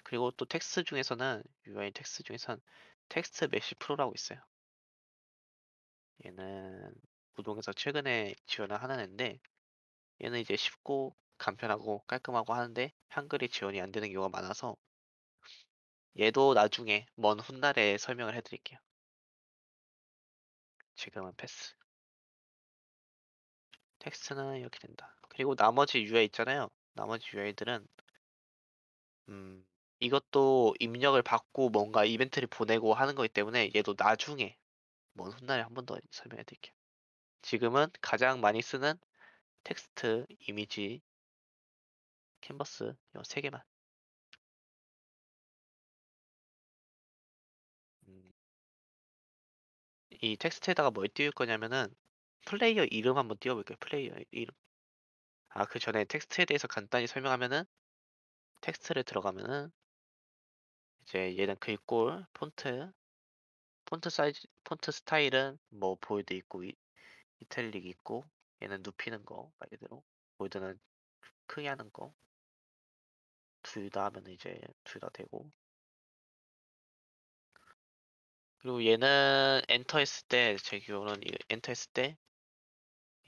그리고 또 텍스트 중에서는 UI 텍스트 중에서는 텍스트 메쉬 프로라고 있어요. 얘는 우동에서 최근에 지원을 하는 앤데 얘는 이제 쉽고 간편하고 깔끔하고 하는데 한글이 지원이 안 되는 경우가 많아서 얘도 나중에 먼 훗날에 설명을 해드릴게요. 지금은 패스. 텍스트는 이렇게 된다. 그리고 나머지 UI 있잖아요. 나머지 UI들은 이것도 입력을 받고 뭔가 이벤트를 보내고 하는 거기 때문에 얘도 나중에 먼 훗날에 한 번 더 설명해 드릴게요. 지금은 가장 많이 쓰는 텍스트, 이미지, 캔버스 이 세 개만. 음, 이 텍스트에다가 뭘 띄울 거냐면은 플레이어 이름 한번 띄워볼게요. 플레이어 이름. 아, 그 전에 텍스트에 대해서 간단히 설명하면은 텍스트를 들어가면은 이제 얘는 글꼴, 폰트 사이즈, 폰트 스타일은 뭐 볼드 있고 이탈릭 있고 얘는 눕히는 거 말 그대로 볼드는 크게 하는 거 둘 다 하면 이제 둘 다 되고 그리고 얘는 엔터 했을 때 제 기억으로는 엔터 했을 때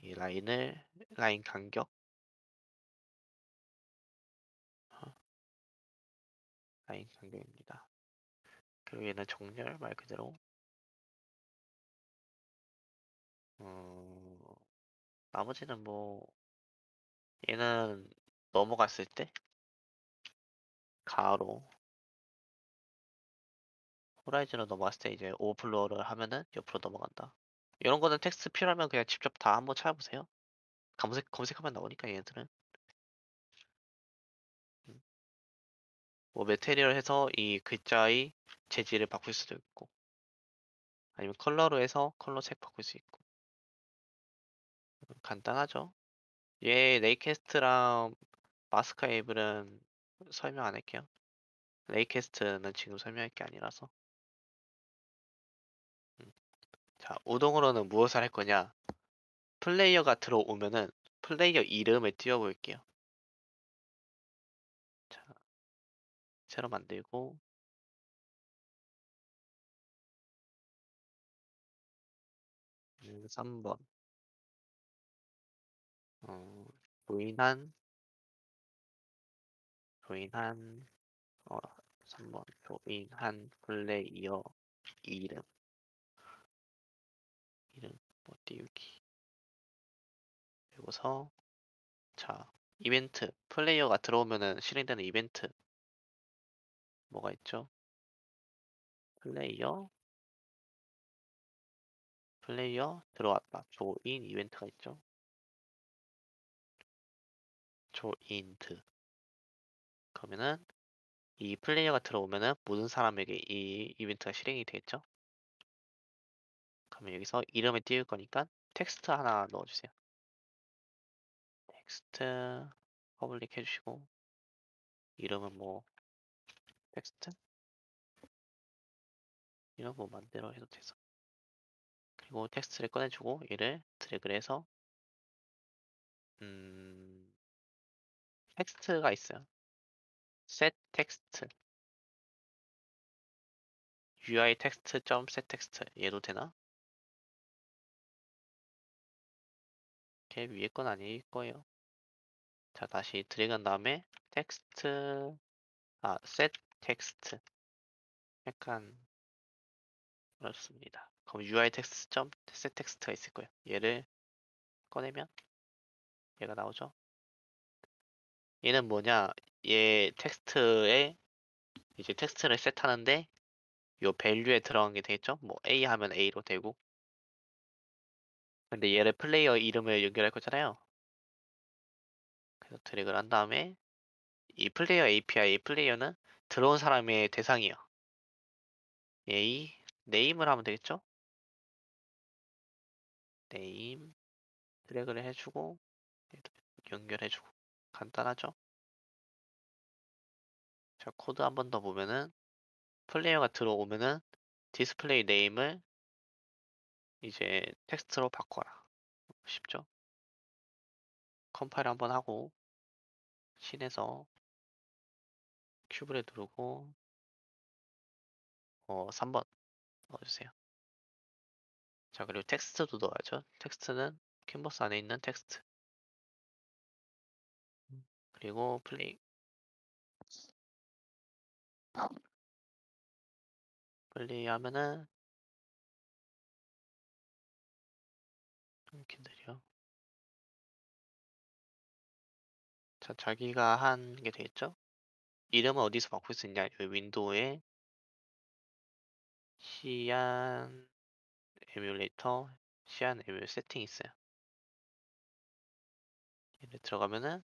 이 라인 간격 어, 라인 간격입니다. 그리고 얘는 정렬 말 그대로 어, 나머지는 뭐 얘는 넘어갔을 때 가로 호라이즌으로 넘어갔을 때 이제 오버플로어를 하면은 옆으로 넘어간다. 이런 거는 텍스트 필요하면 그냥 직접 다 한번 찾아보세요. 검색하면 나오니까 얘네들은 음. 뭐 메테리얼 해서 이 글자의 재질을 바꿀 수도 있고 아니면 컬러로 해서 컬러 색 바꿀 수 있고 간단하죠. 얘 레이캐스트랑 마스크에이블은 설명 안 할게요. 레이캐스트는 지금 설명할 게 아니라서. 음. 자, 우동으로는 무엇을 할 거냐? 플레이어가 들어오면은 플레이어 이름을 띄워볼게요. 자, 새로 만들고 3번 어, 조인한 조인한 어, 3번 조인한 플레이어 이름 뭐 띄우기 그리고서 자 이벤트 플레이어가 들어오면은 실행되는 이벤트 뭐가 있죠? 플레이어 들어왔다 조인 이벤트가 있죠? 조인트 그러면은 이 플레이어가 들어오면은 모든 사람에게 이 이벤트가 실행이 되겠죠? 그러면 여기서 이름을 띄울 거니까 텍스트 하나 넣어주세요. 텍스트 퍼블릭 해주시고 이름은 뭐 텍스트 이런 거 만들어 해도 돼서 그리고 텍스트를 꺼내주고 얘를 드래그를 해서 음 텍스트가 있어요. set 텍스트 UI 텍스트 점 set 텍스트 얘도 되나? 걔 위에 건 아닐 거예요. 자 다시 드래그한 다음에 텍스트 set 텍스트 약간 어렵습니다. 그럼 UI 텍스트 점 set 텍스트가 있을 거예요. 얘를 꺼내면 얘가 나오죠. 얘는 뭐냐? 얘 텍스트에 이제 텍스트를 셋하는데 요 밸류에 들어간 게 되겠죠? 뭐 A 하면 A로 되고 근데 얘를 플레이어 이름을 연결할 거잖아요. 그래서 드래그를 한 다음에 이 플레이어 API 플레이어는 들어온 사람의 대상이에요. A 네임을 하면 되겠죠? 네임 드래그를 해주고 얘도 연결해주고 간단하죠? 자 코드 한 번 더 보면은 플레이어가 들어오면은 디스플레이 네임을 이제 텍스트로 바꿔라. 쉽죠? 컴파일 한번 하고 씬에서 큐브를 누르고 3번 넣어주세요. 자 그리고 텍스트도 넣어야죠. 텍스트는 캔버스 안에 있는 텍스트 그리고 플레이 하면은 이렇게 느려. 자 자기가 한 게 되겠죠? 이름은 어디서 바꿀 수 있냐? 이 윈도우에 시안 에뮬레이터 시안 에뮬 세팅 있어요. 얘를 들어가면은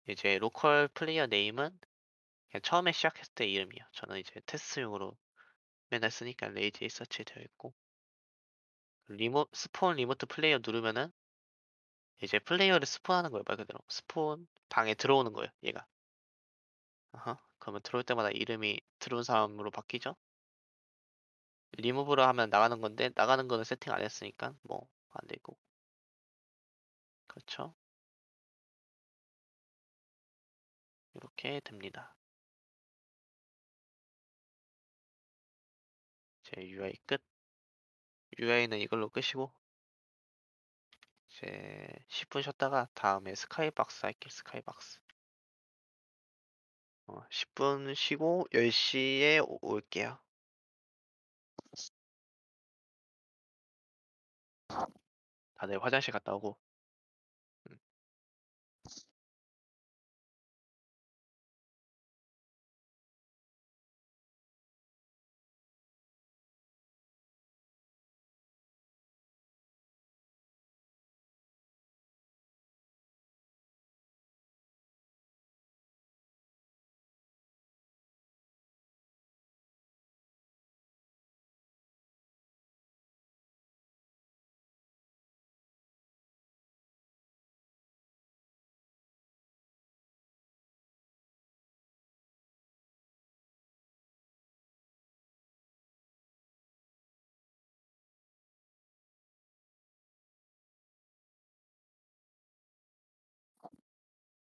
이제 로컬 플레이어 네임은 그냥 처음에 시작했을 때 이름이에요. 저는 이제 테스트용으로 맨날 쓰니까 레이지 서치 되어 있고 스폰 리모트 플레이어 누르면은 이제 플레이어를 스폰하는 거예요. 말 그대로 스폰 방에 들어오는 거예요. 얘가. 그러면 들어올 때마다 이름이 들어온 사람으로 바뀌죠. 리무브로 하면 나가는 건데 나가는 거는 세팅 안 했으니까 뭐 안 되고 그렇죠. 이렇게 됩니다. 제 UI 끝. UI는 이걸로 끄시고 이제 10분 쉬었다가 다음에 스카이박스 할게요. 스카이박스. 10분 쉬고 10시에 올게요. 다들 화장실 갔다 오고. 음.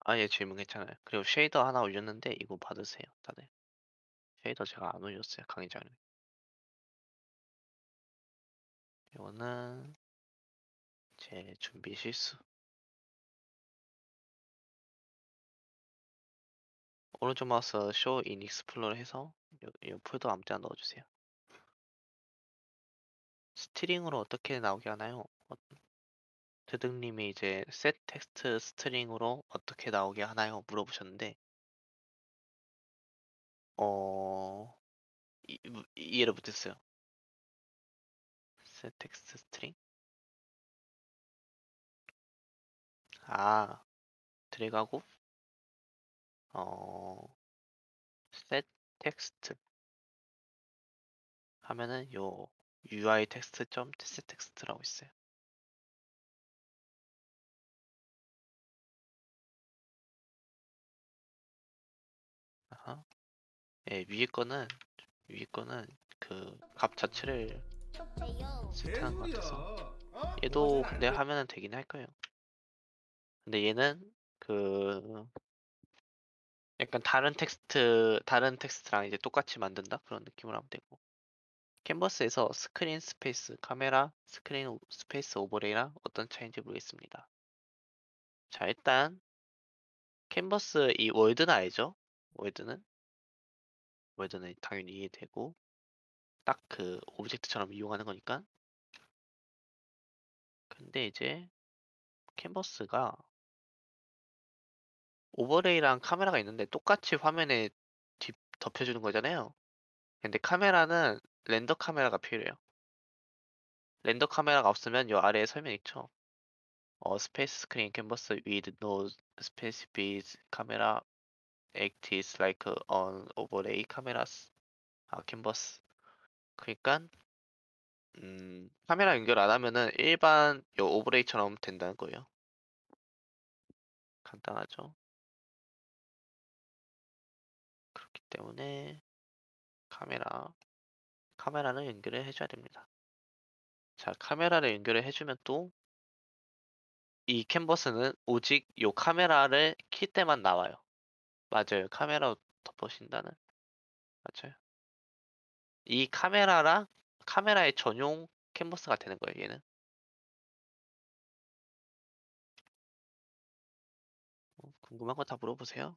아예 질문 괜찮아요. 그리고 쉐이더 하나 올렸는데 이거 받으세요. 다들. 쉐이더 제가 안 올렸어요. 강의자료. 이거는 제 준비 실수. 오른쪽 마우스 쇼 인 익스플로러 해서 이 폴더 아무 데나 넣어주세요. 스트링으로 어떻게 나오게 하나요? 드등님이 이제 set 텍스트 스트링으로 어떻게 나오게 하나요? 물어보셨는데 어 이해를 못했어요. set 텍스트 스트링? 아 드래그하고 어 set 텍스트 하면은 요 UI 텍스트.testText라고 있어요. 아하. 예, 위에 거는 그 값 자체를 세팅한 것 같아서 얘도 근데 하면은 되긴 할 거예요. 근데 얘는 그 약간 다른 텍스트랑 이제 똑같이 만든다 그런 느낌으로 하면 되고 캔버스에서 스크린 스페이스 카메라 스크린 스페이스 오버레이랑 어떤 차이인지 모르겠습니다. 자 일단 캔버스 이 월드는 알죠? 월드는 당연히 이해되고 딱 그 오브젝트처럼 이용하는 거니까. 근데 이제 캔버스가 오버레이랑 카메라가 있는데 똑같이 화면에 덮여주는 거잖아요. 근데 카메라는 렌더 카메라가 필요해요. 렌더 카메라가 없으면 요 아래에 설명 있죠. 스페이스 스크린 캔버스 with no specific camera acts like an overlay cameras. 캔버스. 그러니까 카메라 연결 안 하면은 일반 요 오버레이처럼 된다는 거예요. 간단하죠. 그렇기 때문에 카메라는 연결을 해줘야 됩니다. 자, 카메라를 연결을 해주면 또 이 캔버스는 오직 요 카메라를 킬 때만 나와요. 맞아요. 카메라 덮으신다는. 맞아요. 이 카메라의 전용 캔버스가 되는 거예요, 얘는. 궁금한 거 다 물어보세요.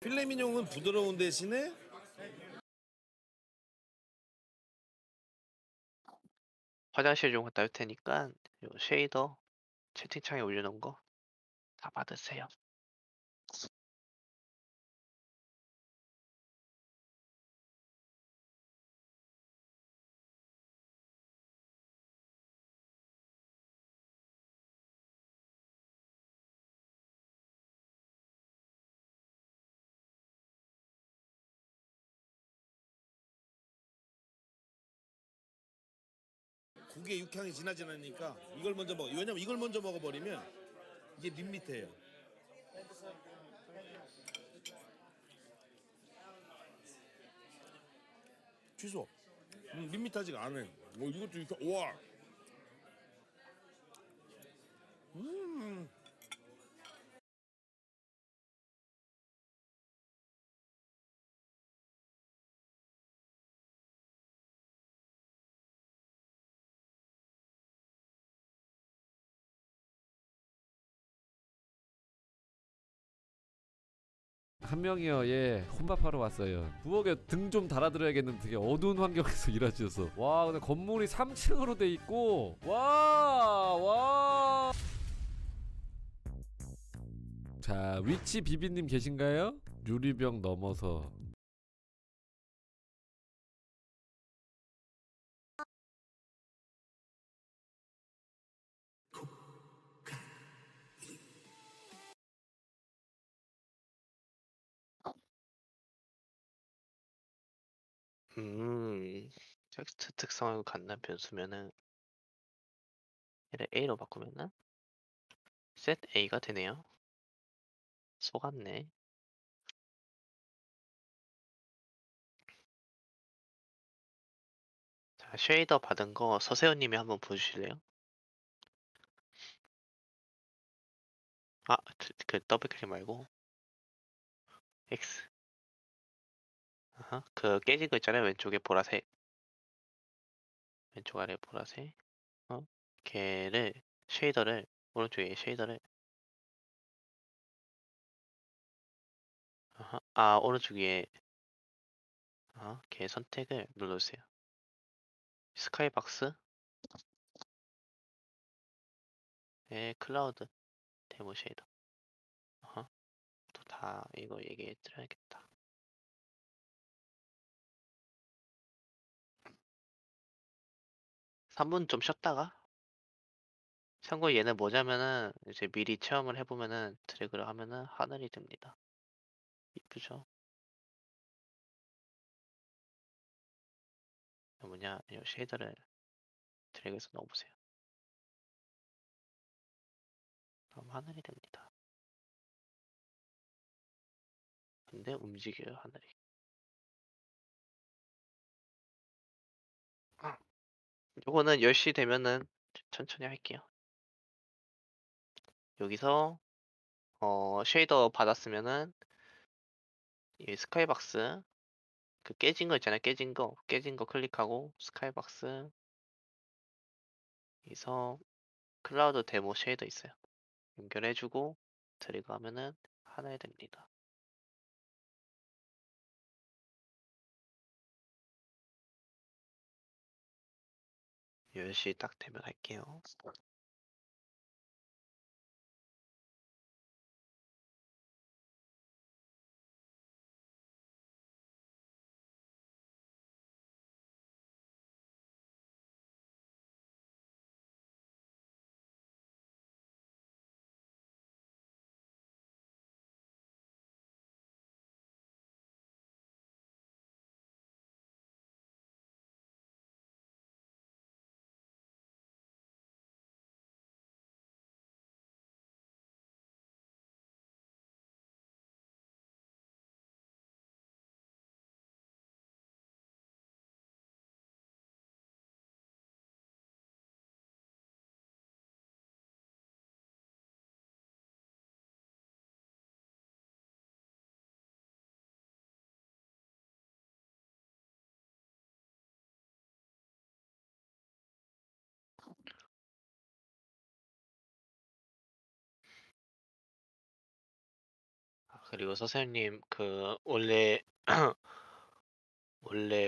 필레미뇽은 부드러운 대신에 화장실 좀 갔다 올 테니까 요 쉐이더 채팅창에 올려놓은 거 다 받으세요. 국에 육향이 진하지 않으니까 이걸 먼저 먹어. 왜냐면 이걸 먼저 먹어버리면 이게 밋밋해요. 취소. 밋밋하지가 않아요. 이것도 이렇게 우와. 음. 한 명이요. 예, 혼밥하러 왔어요. 부엌에 등 좀 달아드려야겠는데 되게 어두운 환경에서 일하셔서. 와, 근데 건물이 3층으로 돼 있고, 와. 자, 위치 비비님 계신가요? 유리병 넘어서. 텍스트 특성을 갖는 변수면은 얘를 A로 바꾸면은 set A가 되네요. 속았네. 자, 쉐이더 받은 거 서세호님이 한번 보여주실래요? 그 더블 클릭 말고 X. 그 깨진 거 있잖아요. 왼쪽에 보라색. 왼쪽 아래 보라색. 어? 걔를 쉐이더를 오른쪽에 쉐이더를 오른쪽 위에 걔 선택을 눌러주세요. 스카이박스 클라우드 데모 쉐이더. 또 다 이거 얘기해 드려야겠다. 3분 좀 쉬었다가 참고 얘는 뭐냐면은 이제 미리 체험을 해보면은 드래그를 하면은 하늘이 됩니다. 이쁘죠? 뭐냐, 이 쉐이더를 드래그해서 넣어보세요. 그럼 하늘이 됩니다. 근데 움직여요, 하늘이. 아, 요거는 10시 되면은 천천히 할게요. 여기서 쉐이더 받았으면은 이 스카이박스 그 깨진 거 있잖아요. 깨진 거 클릭하고 스카이박스 여기서 클라우드 데모 쉐이더 있어요. 연결해주고 드래그 하면은 하나에 됩니다. 10시 딱 되면 할게요. 그리고 선생님 그 원래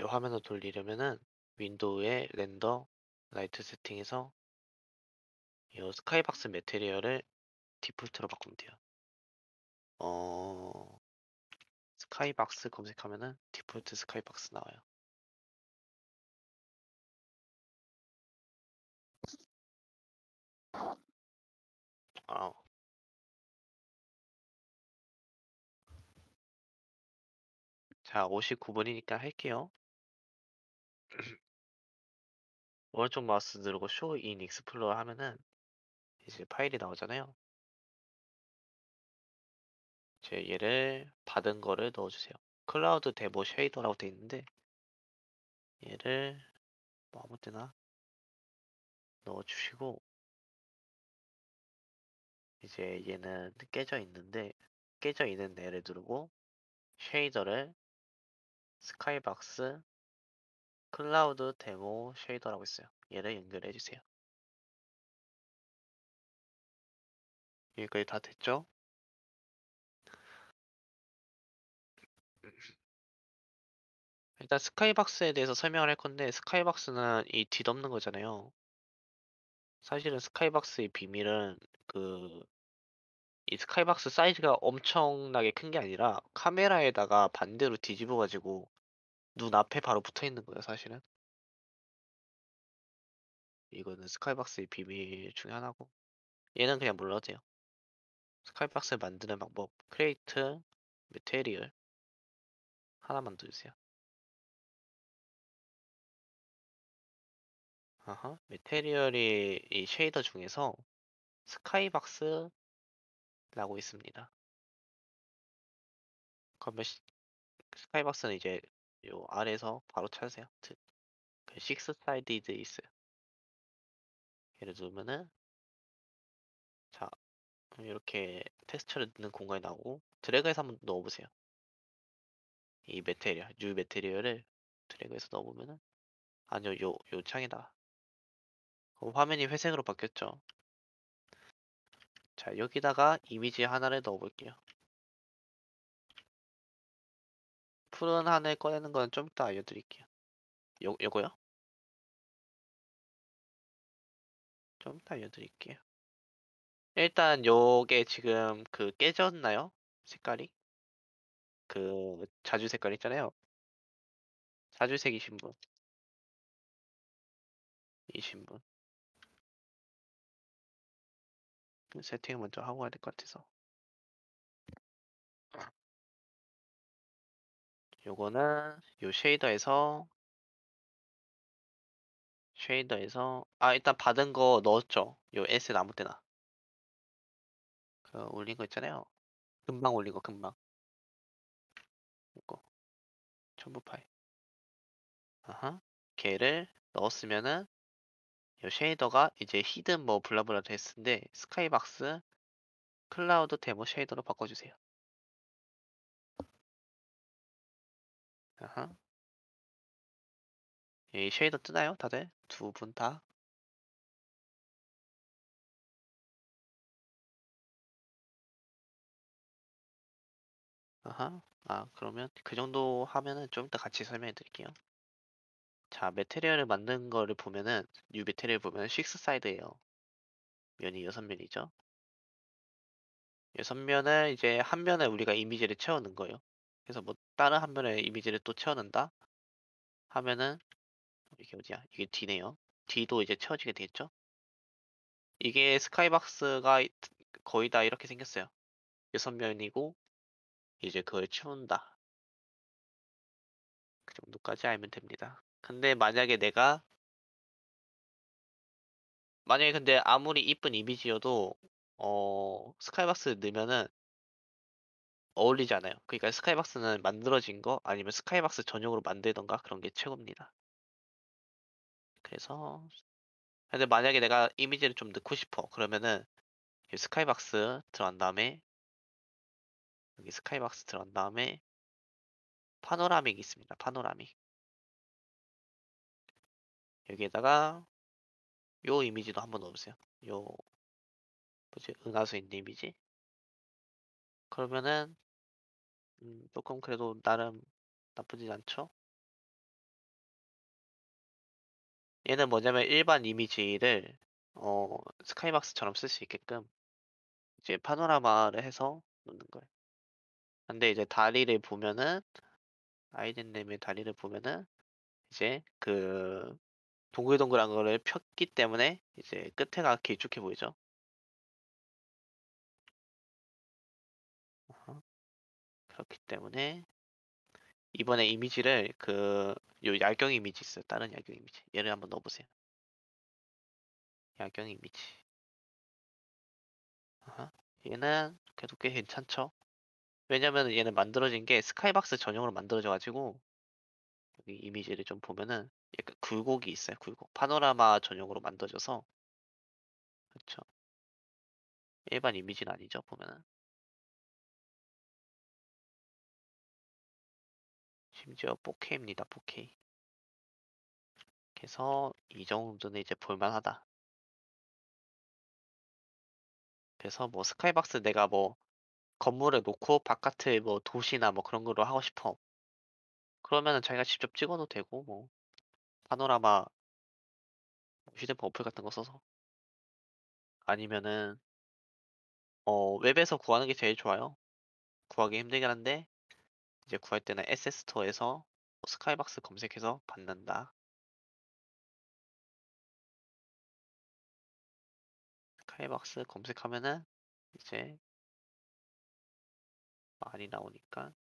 화면을 돌리려면은 윈도우에 렌더 라이트 세팅에서 이 스카이박스 매테리얼을 디폴트로 바꾸면 돼요. 어 스카이박스 검색하면은 디폴트 스카이박스 나와요. 아, 자 59분이니까 할게요. 오른쪽 마우스 누르고 Show in Explorer 하면은 이제 파일이 나오잖아요. 이제 얘를 받은 거를 넣어주세요. 클라우드 데모 쉐이더라고 돼 있는데 얘를 뭐 아무 때나 넣어주시고 이제 얘는 깨져 있는 애를 누르고 쉐이더를 스카이박스 클라우드 데모 쉐이더라고 있어요. 얘를 연결해 주세요. 여기까지 다 됐죠? 일단 스카이박스에 대해서 설명을 할 건데 스카이박스는 이 뒤덮는 거잖아요. 사실은 스카이박스의 비밀은 이 스카이박스 사이즈가 엄청나게 큰 게 아니라 카메라에다가 반대로 뒤집어 가지고 눈 앞에 바로 붙어 있는 거예요, 사실은. 이거는 스카이박스의 비밀 중에 하나고 얘는 그냥 몰라도 돼요. 스카이박스 만드는 방법 크리에이트 메테리얼 하나만 두세요. 아하, 메테리얼이 이 쉐이더 중에서 스카이박스라고 있습니다. 그러면 스카이박스는 이제 요 아래에서 바로 찾으세요. 그 식스 사이디드 있어요. 예를 들면은 자 이렇게 텍스처를 넣는 공간이 나오고 드래그해서 한번 넣어보세요. 이 메테리얼, 뉴 메테리얼을 드래그해서 넣어보면은 아니요 요 창에다 그럼 화면이 회색으로 바뀌었죠. 자 여기다가 이미지 하나를 넣어볼게요. 푸른 하늘 꺼내는 건 좀 이따 알려드릴게요. 요거요? 좀 이따 알려드릴게요. 일단 요게 지금 그 깨졌나요? 색깔이? 그 자주 색깔 있잖아요. 자주색이신 분. 이신 분. 세팅을 먼저 하고 가야 될 것 같아서. 요거는 요 쉐이더에서 일단 받은 거 넣었죠. 요 에셋 아무 때나. 그 올린 거 있잖아요. 금방 올린 거 금방. 이거 첨부 파일. 아하. 걔를 넣었으면은 요 쉐이더가 이제 히든 뭐 블라블라 됐는데 스카이박스 클라우드 데모 쉐이더로 바꿔주세요. 아하. 이 쉐이더 뜨나요? 다들? 두 분 다? 아하. 그러면 그 정도 하면은 좀 이따 같이 설명해 드릴게요. 자, 매테리얼을 만든 거를 보면은 뉴 매테리얼 보면 6사이드예요. 면이 6면이죠. 6면을 이제 한 면에 우리가 이미지를 채워넣은 거예요. 그래서 뭐 다른 한 면에 이미지를 또 채워넣는다 하면은 이게 어디야? 이게 D네요. D도 이제 채워지게 되겠죠? 이게 스카이박스가 거의 다 이렇게 생겼어요. 6면이고 이제 그걸 채운다. 그 정도까지 알면 됩니다. 근데 만약에 근데 아무리 이쁜 이미지여도 스카이박스 넣으면은 어울리지 않아요. 그러니까 스카이박스는 만들어진 거 아니면 스카이박스 전용으로 만들던가 그런 게 최고입니다. 그래서 근데 만약에 내가 이미지를 좀 넣고 싶어 그러면은 이 스카이박스 들어간 다음에 여기 스카이박스 들어간 다음에 파노라믹이 있습니다. 파노라믹 여기에다가 요 이미지도 한번 넣어보세요. 요 뭐지 은하수 있는 이미지 그러면은 조금 그래도 나름 나쁘진 않죠? 얘는 뭐냐면 일반 이미지를 스카이박스처럼 쓸 수 있게끔 이제 파노라마를 해서 놓는 거예요. 근데 이제 다리를 보면은 아이덴nem의 다리를 보면은 이제 그 동글동글한 거를 폈기 때문에 이제 끝에가 길쭉해 보이죠. 어허. 그렇기 때문에 이번에 이미지를 요 야경 이미지 있어요. 다른 야경 이미지. 얘를 한번 넣어보세요. 야경 이미지. 어허. 얘는 그래도 꽤 괜찮죠? 왜냐면 얘는 만들어진 게 스카이박스 전용으로 만들어져 가지고 여기 이미지를 좀 보면은 약간 굴곡이 있어요. 굴곡. 파노라마 전용으로 만들어져서 그렇죠. 일반 이미지는 아니죠. 보면은 심지어 4K입니다. 4K. 그래서 이 정도는 이제 볼만하다. 그래서 뭐 스카이박스 내가 뭐 건물에 놓고 바깥에 뭐 도시나 뭐 그런 거로 하고 싶어. 그러면은 자기가 직접 찍어도 되고 뭐 파노라마 휴대폰 어플 같은 거 써서 아니면은 웹에서 구하는 게 제일 좋아요. 구하기 힘들긴 한데 이제 구할 때는 SS 스토어에서 스카이박스 검색해서 받는다. 스카이박스 검색하면은 이제 많이 나오니까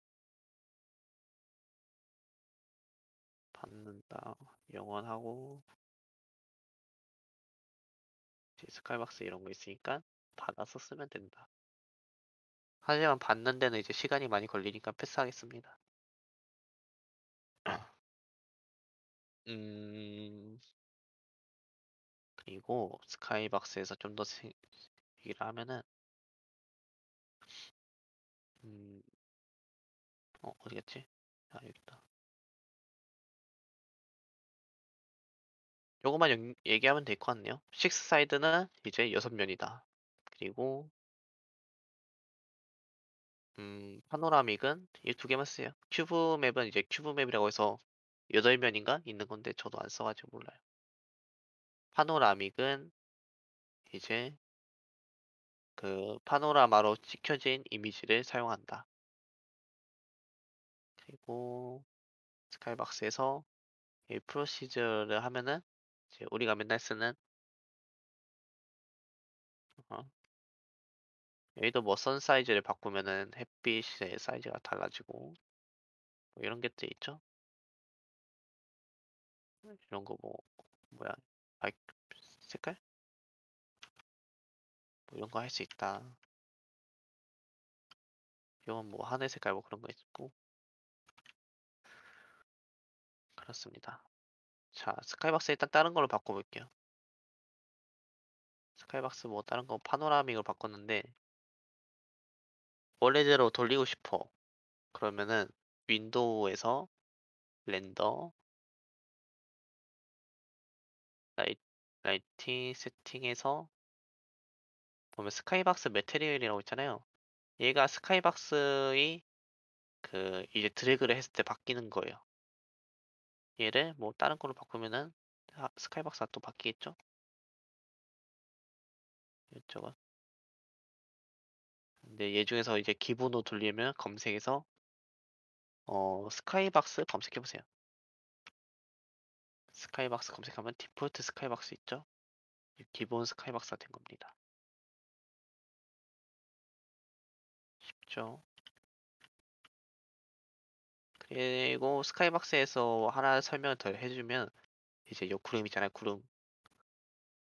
받는다. 영원하고 이제 스카이박스 이런 거 있으니까 받아서 쓰면 된다. 하지만 받는 데는 이제 시간이 많이 걸리니까 패스하겠습니다. 음, 그리고 스카이박스에서 좀 더 얘기를 하면은, 음, 어디 갔지? 여기 있다. 요거만 얘기하면 될 것 같네요. 식스 사이드는 이제 6면이다. 그리고, 파노라믹은 이 두 개만 쓰요. 큐브 맵은 이제 큐브 맵이라고 해서 8면인가 있는 건데 저도 안 써가지고 몰라요. 파노라믹은 이제 그 파노라마로 찍혀진 이미지를 사용한다. 그리고 스카이박스에서 이 프로시저를 하면은 이제 우리가 맨날 쓰는 어, 여기도 뭐 선 사이즈를 바꾸면은 햇빛의 사이즈가 달라지고 뭐 이런 게 또 있죠. 이런 거 뭐 뭐야 아 색깔 뭐 이런 거 할 수 있다. 이건 뭐 하늘 색깔 뭐 그런 거 있고 그렇습니다. 자 스카이박스 일단 다른 걸로 바꿔볼게요. 스카이박스 뭐 다른 거 파노라믹으로 바꿨는데 원래대로 돌리고 싶어. 그러면은 윈도우에서 렌더 라이, 라이팅 세팅에서 보면 스카이박스 매테리얼이라고 있잖아요. 얘가 스카이박스의 그 이제 드래그를 했을 때 바뀌는 거예요. 얘를 뭐 다른 걸로 바꾸면은 스카이박스가 또 바뀌겠죠? 이쪽은. 근데 얘 중에서 이제 기본으로 돌리면 검색해서 스카이박스 검색해 보세요. 스카이박스 검색하면 디폴트 스카이박스 있죠? 기본 스카이박스가 된 겁니다. 쉽죠? 그리고 스카이박스에서 하나 설명을 더 해주면 이제 요 구름 있잖아요.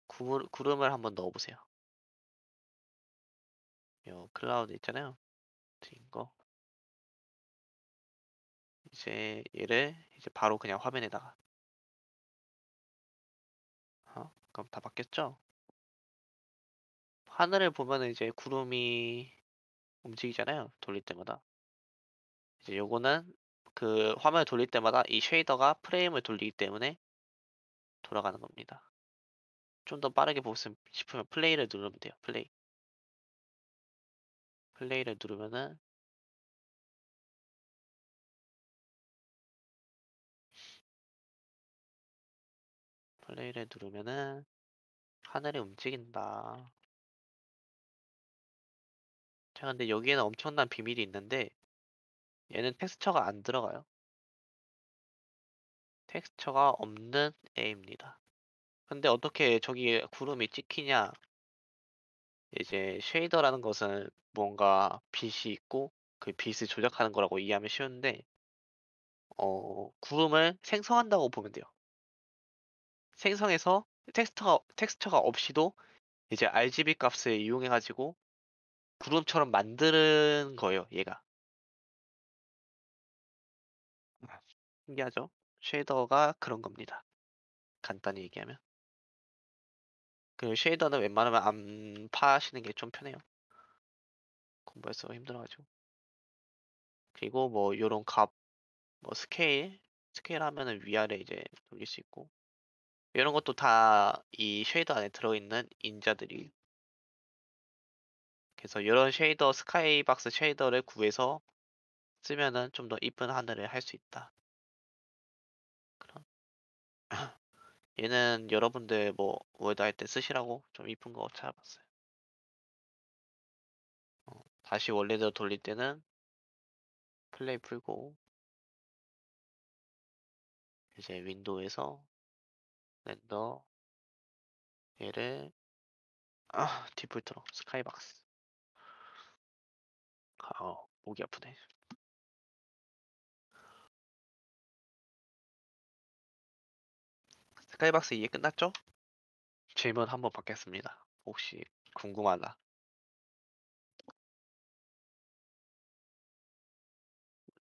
구름을 한번 넣어보세요. 요 클라우드 있잖아요. 드린 거. 이제 얘를 이제 바로 그냥 화면에다가 그럼 다 바뀌었죠? 하늘을 보면은 이제 구름이 움직이잖아요. 돌릴 때마다. 이제 요거는 그 화면을 돌릴 때마다 이 쉐이더가 프레임을 돌리기 때문에 돌아가는 겁니다. 좀 더 빠르게 보고 싶으면 플레이를 누르면 돼요. 플레이를 누르면은 하늘이 움직인다. 자, 근데 여기에는 엄청난 비밀이 있는데 얘는 텍스처가 안 들어가요. 텍스처가 없는 애입니다. 근데 어떻게 저기 구름이 찍히냐? 이제 쉐이더라는 것은 뭔가 빛이 있고 그 빛을 조작하는 거라고 이해하면 쉬운데 구름을 생성한다고 보면 돼요. 생성해서 텍스처가 없이도 이제 RGB 값을 이용해 가지고 구름처럼 만드는 거예요, 얘가. 신기하죠? 쉐이더가 그런 겁니다. 간단히 얘기하면. 그 쉐이더는 웬만하면 안 파시는 게 좀 편해요. 공부해서 힘들어가지고. 그리고 뭐 요런 뭐 스케일 하면은 위아래 이제 돌릴 수 있고. 이런 것도 다 이 쉐이더 안에 들어있는 인자들이. 그래서 이런 스카이박스 쉐이더를 구해서 쓰면은 좀 더 이쁜 하늘을 할 수 있다. 그럼 얘는 여러분들 뭐 월드 할 때 쓰시라고 좀 이쁜 거 찾아봤어요. 다시 원래대로 돌릴 때는 플레이 풀고 이제 윈도우에서 렌더 얘를 디폴트로 스카이박스. 목이 아프네. 스카이박스 이해 끝났죠? 질문 한번 받겠습니다. 혹시 궁금하다.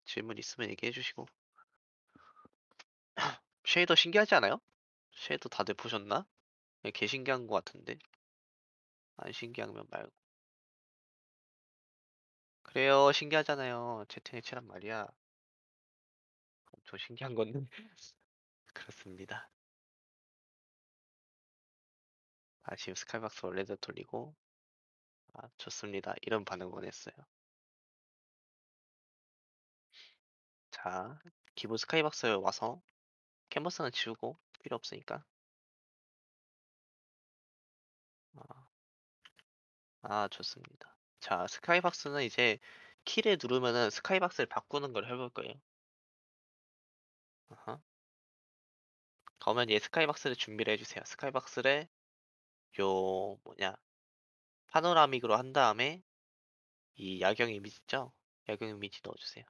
질문 있으면 얘기해 주시고. 쉐이더 신기하지 않아요? 쉐이더 다들 보셨나? 개 신기한 것 같은데. 안 신기하면 말고. 그래요, 신기하잖아요. 채팅에 치란 말이야. 엄청 신기한 건데. 그렇습니다. 지금 스카이박스 원래대로 돌리고. 좋습니다. 이런 반응 원했어요. 자, 기본 스카이박스에 와서 캔버스는 지우고 필요 없으니까. 아, 좋습니다. 자, 스카이박스는 이제 키를 누르면은 스카이박스를 바꾸는 걸 해볼 거예요. 아하. 그러면 얘 스카이박스를 준비를 해주세요. 스카이박스를 요 뭐냐 파노라믹으로 한 다음에 이 야경 이미지 있죠? 야경 이미지 넣어주세요.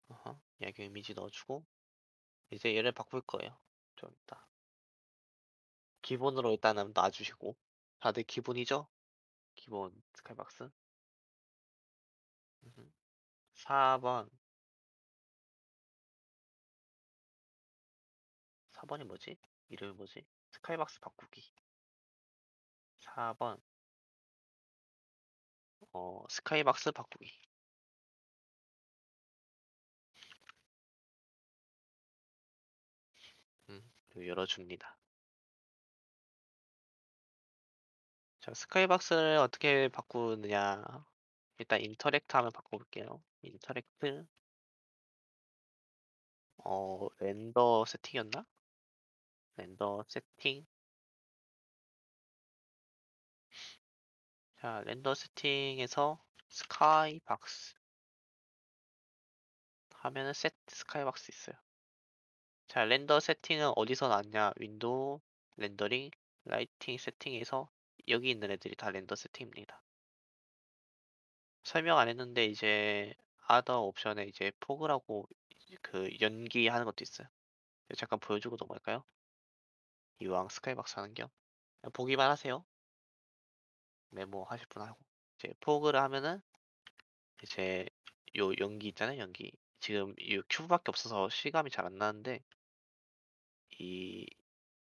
어허, 야경 이미지 넣어주고 이제 얘를 바꿀 거예요. 좀 이따. 기본으로 일단은 놔주시고 다들 기본이죠? 기본 스카이박스. 4번 4번이 뭐지? 이름이 뭐지? 스카이박스 바꾸기. 4번 스카이박스 바꾸기. 그리고 열어줍니다. 자, 스카이박스를 어떻게 바꾸느냐. 일단 인터랙트 하면 바꿔볼게요. 인터랙트 렌더 세팅이었나? 렌더 세팅. 자, 렌더 세팅에서 스카이박스 하면은 세트 스카이박스 있어요. 자, 렌더 세팅은 어디서 나왔냐? 윈도우, 렌더링, 라이팅 세팅에서 여기 있는 애들이 다 렌더 세팅입니다. 설명 안 했는데 이제 other 옵션에 이제 포그라고 그 연기하는 것도 있어요. 잠깐 보여주고 넘어갈까요? 이왕 스카이박스 하는 겸 보기만 하세요. 메모 하실 분 하고 이제 포그를 하면은 이제 요 연기 있잖아요. 연기 지금 이 큐브밖에 없어서 실감이 잘 안 나는데 이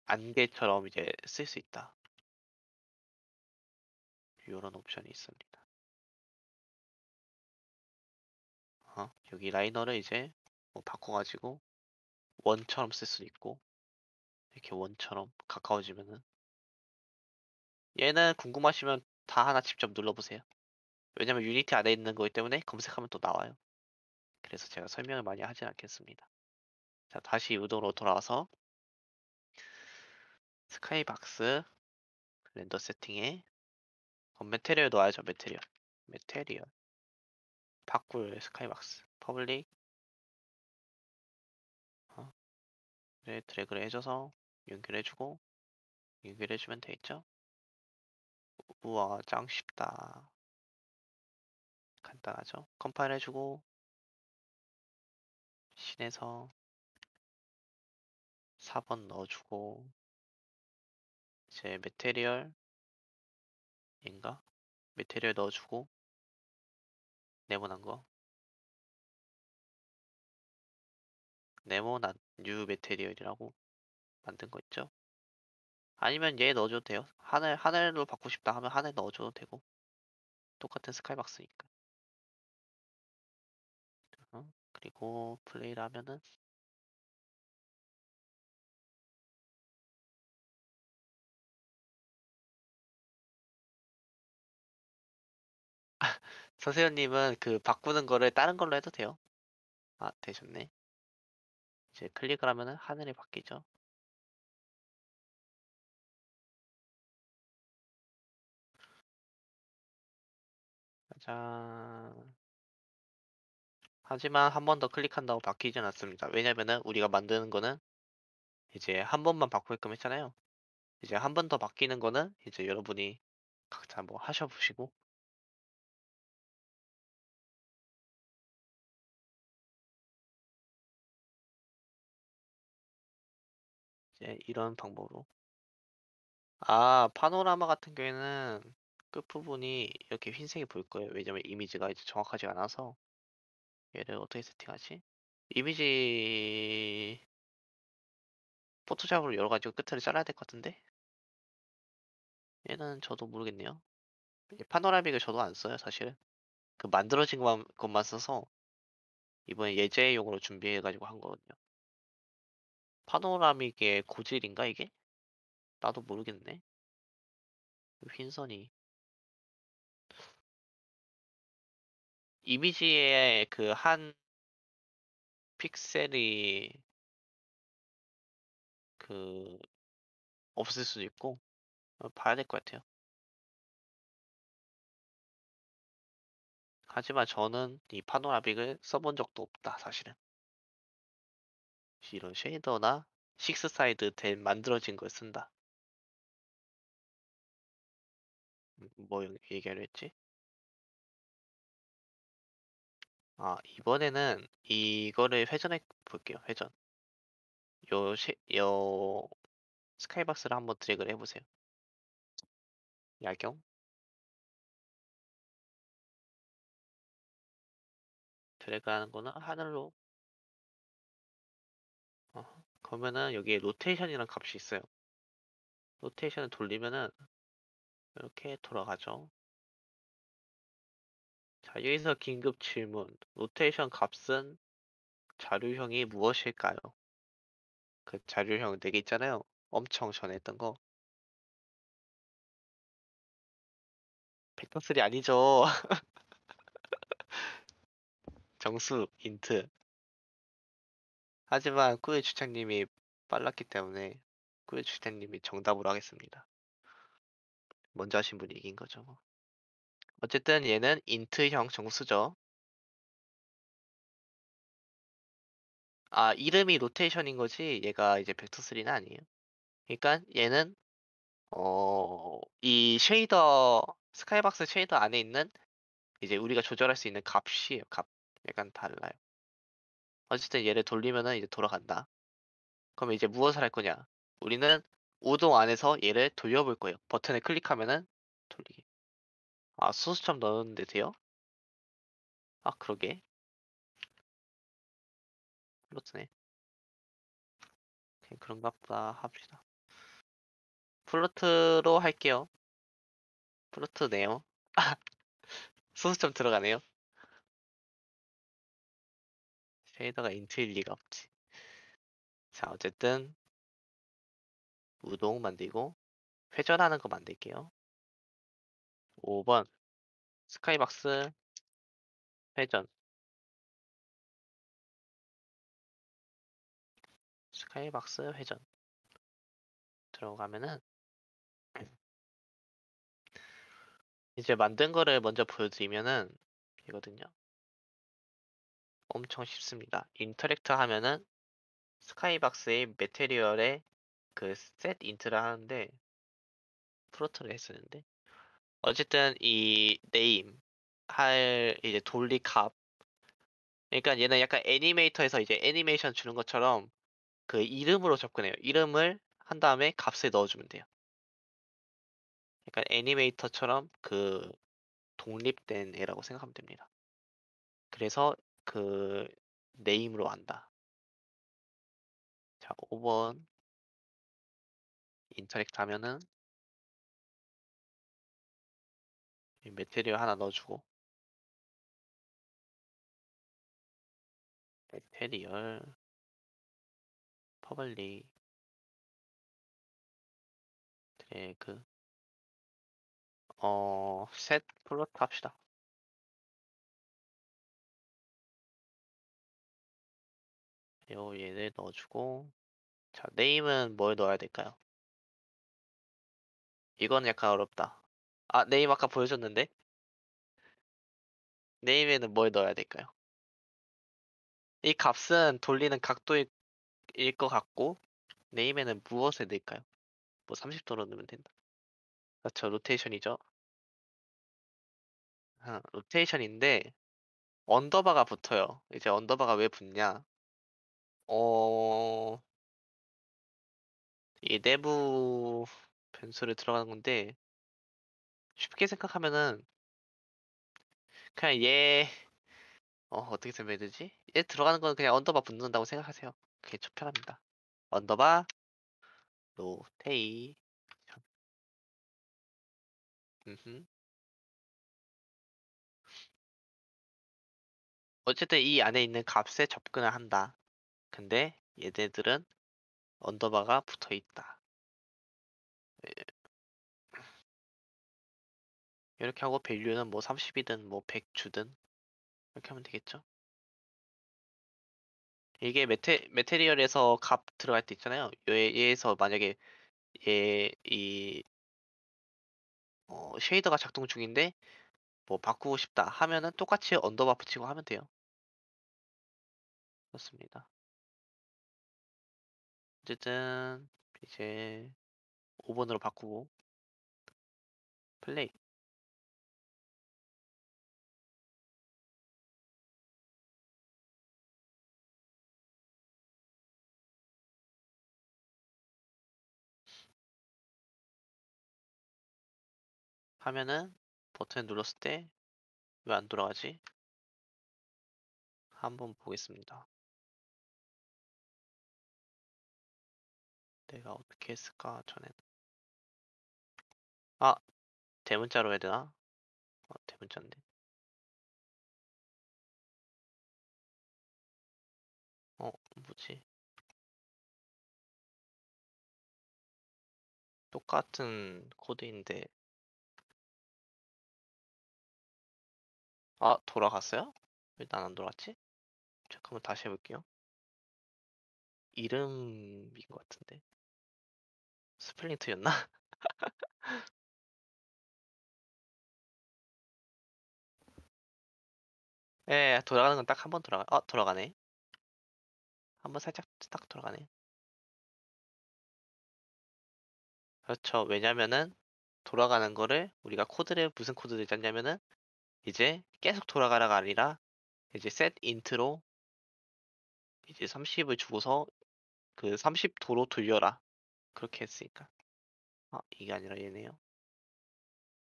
안개처럼 이제 쓸 수 있다. 이런 옵션이 있습니다. 여기 라이너를 이제 뭐 바꿔가지고 원처럼 쓸 수도 있고 이렇게 원처럼 가까워지면은 얘는 궁금하시면 다 하나 직접 눌러보세요. 왜냐면 유니티 안에 있는 거기 때문에 검색하면 또 나와요. 그래서 제가 설명을 많이 하진 않겠습니다. 자, 다시 우도로 돌아와서 스카이박스 렌더 세팅에 메테리얼 넣어야죠. 메테리얼 바꿀 스카이박스 퍼블릭 네, 드래그를 해줘서 연결해주고 연결해주면 되겠죠? 우와 짱 쉽다. 간단하죠? 컴파일 해주고 신에서 4번 넣어주고 이제 메테리얼 넣어주고 네모난 거 네모난 뉴 메테리얼이라고 만든 거 있죠? 아니면 얘 넣어줘도 돼요. 하늘로 바꾸고 싶다 하면 하늘 넣어줘도 되고 똑같은 스카이박스니까. 그리고 플레이를 하면은 서세현님은 그 바꾸는 거를 다른 걸로 해도 돼요. 아 되셨네. 이제 클릭을 하면은 하늘이 바뀌죠. 짜잔. 하지만 한 번 더 클릭한다고 바뀌진 않습니다. 왜냐면은 우리가 만드는 거는 이제 한 번만 바꾸게끔 했잖아요. 이제 한 번 더 바뀌는 거는 이제 여러분이 각자 뭐 하셔보시고 이제 이런 방법으로 파노라마 같은 경우에는 끝부분이 이렇게 흰색이 보일 거예요. 왜냐면 이미지가 이제 정확하지 않아서 얘를 어떻게 세팅하지? 이미지 포토샵으로 여러 가지 끝을 잘라야 될 것 같은데 얘는 저도 모르겠네요. 파노라믹을 저도 안 써요, 사실은. 그 만들어진 것만 써서 이번에 예제용으로 준비해가지고 한 거거든요. 파노라믹의 고질인가 이게? 나도 모르겠네. 흰선이 이미지의 그 한 픽셀이 그 없을 수도 있고 봐야 될 것 같아요. 하지만 저는 이 파노라믹을 써본 적도 없다, 사실은. 이런 쉐이더나 식스사이드 된 만들어진 걸 쓴다. 뭐 얘기하려 했지? 아, 이번에는 이거를 회전해 볼게요. 회전. 요 스카이박스를 한번 드래그를 해보세요. 야경. 드래그하는 거는 하늘로. 그러면은 여기에 로테이션이라는 값이 있어요. 로테이션을 돌리면은 이렇게 돌아가죠. 자, 여기서 긴급 질문. 로테이션 값은 자료형이 무엇일까요? 그 자료형 4개 있잖아요. 엄청 전에 했던 거. 벡터 3 아니죠. 정수, 인트. 하지만 꾸의 주장님이 빨랐기 때문에 꾸의 주장님이 정답으로 하겠습니다. 먼저 하신 분이 이긴 거죠. 뭐. 어쨌든 얘는 인트형 정수죠. 아, 이름이 로테이션인 거지 얘가 이제 벡터 3는 아니에요. 그러니까 얘는 이 쉐이더 스카이박스 쉐이더 안에 있는 이제 우리가 조절할 수 있는 값이에요. 값. 약간 달라요. 어쨌든 얘를 돌리면은 이제 돌아간다. 그럼 이제 무엇을 할 거냐? 우리는 우동 안에서 얘를 돌려볼 거예요. 버튼을 클릭하면은 돌리기. 아, 소수점 넣었는데 돼요? 아, 그러게. 플로트네. 그냥 그런가 보다 합시다. 플로트로 할게요. 플로트네요. 소수점 들어가네요. 쉐이더가 인트일 리가 없지. 자, 어쨌든 우동 만들고 회전하는 거 만들게요. 5번 스카이박스 회전. 스카이박스 회전. 들어가면은 이제 만든 거를 먼저 보여드리면은 이거든요. 엄청 쉽습니다. 인터랙트 하면은 스카이박스의 매테리얼에 그 셋 인트를 하는데 프로트를 했었는데 어쨌든 이 네임 할 이제 돌리 값. 그러니까 얘는 약간 애니메이터에서 이제 애니메이션 주는 것처럼 그 이름으로 접근해요. 이름을 한 다음에 값을 넣어주면 돼요. 약간 애니메이터처럼 그 독립된 애라고 생각하면 됩니다. 그래서 그 네임으로 한다. 자, 5번 인터랙트 하면은 이 매테리얼 하나 넣어주고 매테리얼 퍼블릭 드래그 셋 플로트 합시다. 요 얘를 넣어주고 자, 네임은 뭘 넣어야 될까요? 이건 약간 어렵다. 아, 네임 아까 보여줬는데 네임에는 뭘 넣어야 될까요? 이 값은 돌리는 각도일 것 같고 네임에는 무엇을 넣을까요? 뭐 30도로 넣으면 된다. 그렇죠. 로테이션이죠. 로테이션인데 언더바가 붙어요. 이제 언더바가 왜 붙냐? 어, 이 내부 변수를 들어가는 건데 쉽게 생각하면은 그냥 얘 어떻게 설명해야 되지? 얘 들어가는 건 그냥 언더바 붙는다고 생각하세요. 그게 좀 편합니다. 언더바 로테이션. 음흠. 어쨌든 이 안에 있는 값에 접근을 한다. 근데 얘네들은 언더바가 붙어 있다. 이렇게 하고 밸류는 뭐 30이든 뭐 100 주든 이렇게 하면 되겠죠. 이게 메테리얼에서 값 들어갈 때 있잖아요. 얘에서 만약에 이 쉐이더가 작동 중인데 뭐 바꾸고 싶다 하면은 똑같이 언더바 붙이고 하면 돼요. 그렇습니다. 어쨌든 이제 5번으로 바꾸고 플레이. 하면은 버튼 눌렀을 때 왜 안 돌아가지? 한번 보겠습니다. 내가 어떻게 했을까 전에는. 아, 대문자로 해야 되나? 대문자인데. 뭐지? 똑같은 코드인데. 돌아갔어요? 왜 난 안 돌아갔지? 잠깐만 다시 해볼게요. 이름인 것 같은데. 스플린트였나? 예, 돌아가는 건 딱 한 번 돌아가네. 한 번 살짝 딱 돌아가네. 그렇죠. 왜냐면은 돌아가는 거를 우리가 코드를 무슨 코드를 짰냐면은 이제 계속 돌아가라가 아니라 이제 set int로 이제 30을 주고서 그 30도로 돌려라. 그렇게 했으니까. 이게 아니라 얘네요.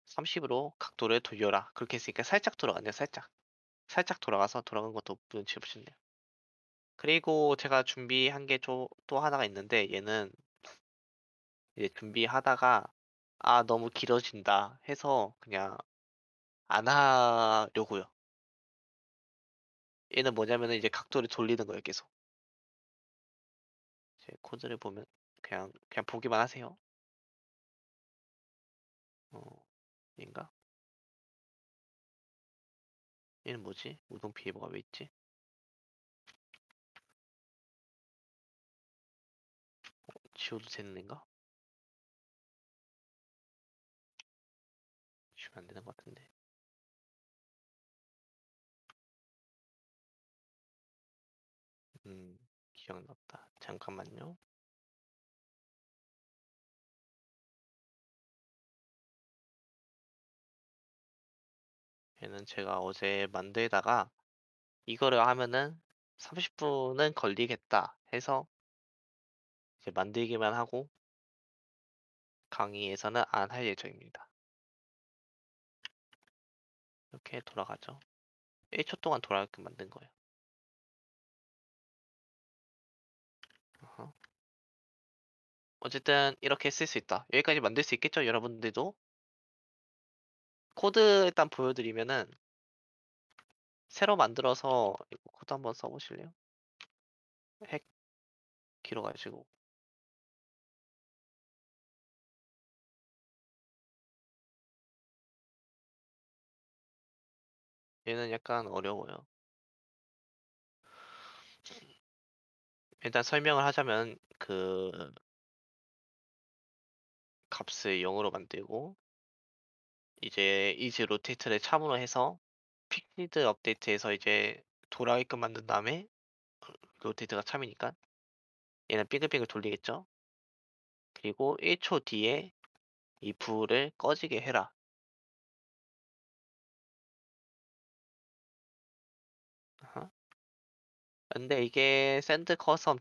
30으로 각도를 돌려라. 그렇게 했으니까 살짝 돌아갔네요. 살짝. 살짝 돌아가서 돌아간 것도 눈치 보시네요. 그리고 제가 준비한 게 또 하나가 있는데 얘는 이제 준비하다가 너무 길어진다 해서 그냥 안 하려고요. 얘는 뭐냐면은 이제 각도를 돌리는 거예요, 계속. 제 코드를 보면 그냥 보기만 하세요. 얘인가? 얘는 뭐지? 우동 비밀번호가 왜 있지? 지워도 되는 애인가? 지우면 안 되는 것 같은데. 기억났다. 잠깐만요. 얘는 제가 어제 만들다가 이거를 하면은 30분은 걸리겠다 해서 이제 만들기만 하고 강의에서는 안 할 예정입니다. 이렇게 돌아가죠. 1초 동안 돌아가게 만든 거예요. 어허. 어쨌든 이렇게 쓸 수 있다. 여기까지 만들 수 있겠죠? 여러분들도 코드 일단 보여드리면은 새로 만들어서 이거 코드 한번 써보실래요? 핵 길어가지고 얘는 약간 어려워요. 일단 설명을 하자면 그 값을 0으로 만들고 이제 이즈 로테이트를 참으로 해서 픽시드 업데이트해서 이제 돌아가게끔 만든 다음에 로테이트가 참이니까 얘는 빙글빙글 돌리겠죠. 그리고 1초 뒤에 이 불을 꺼지게 해라. 어허. 근데 이게 샌드 커서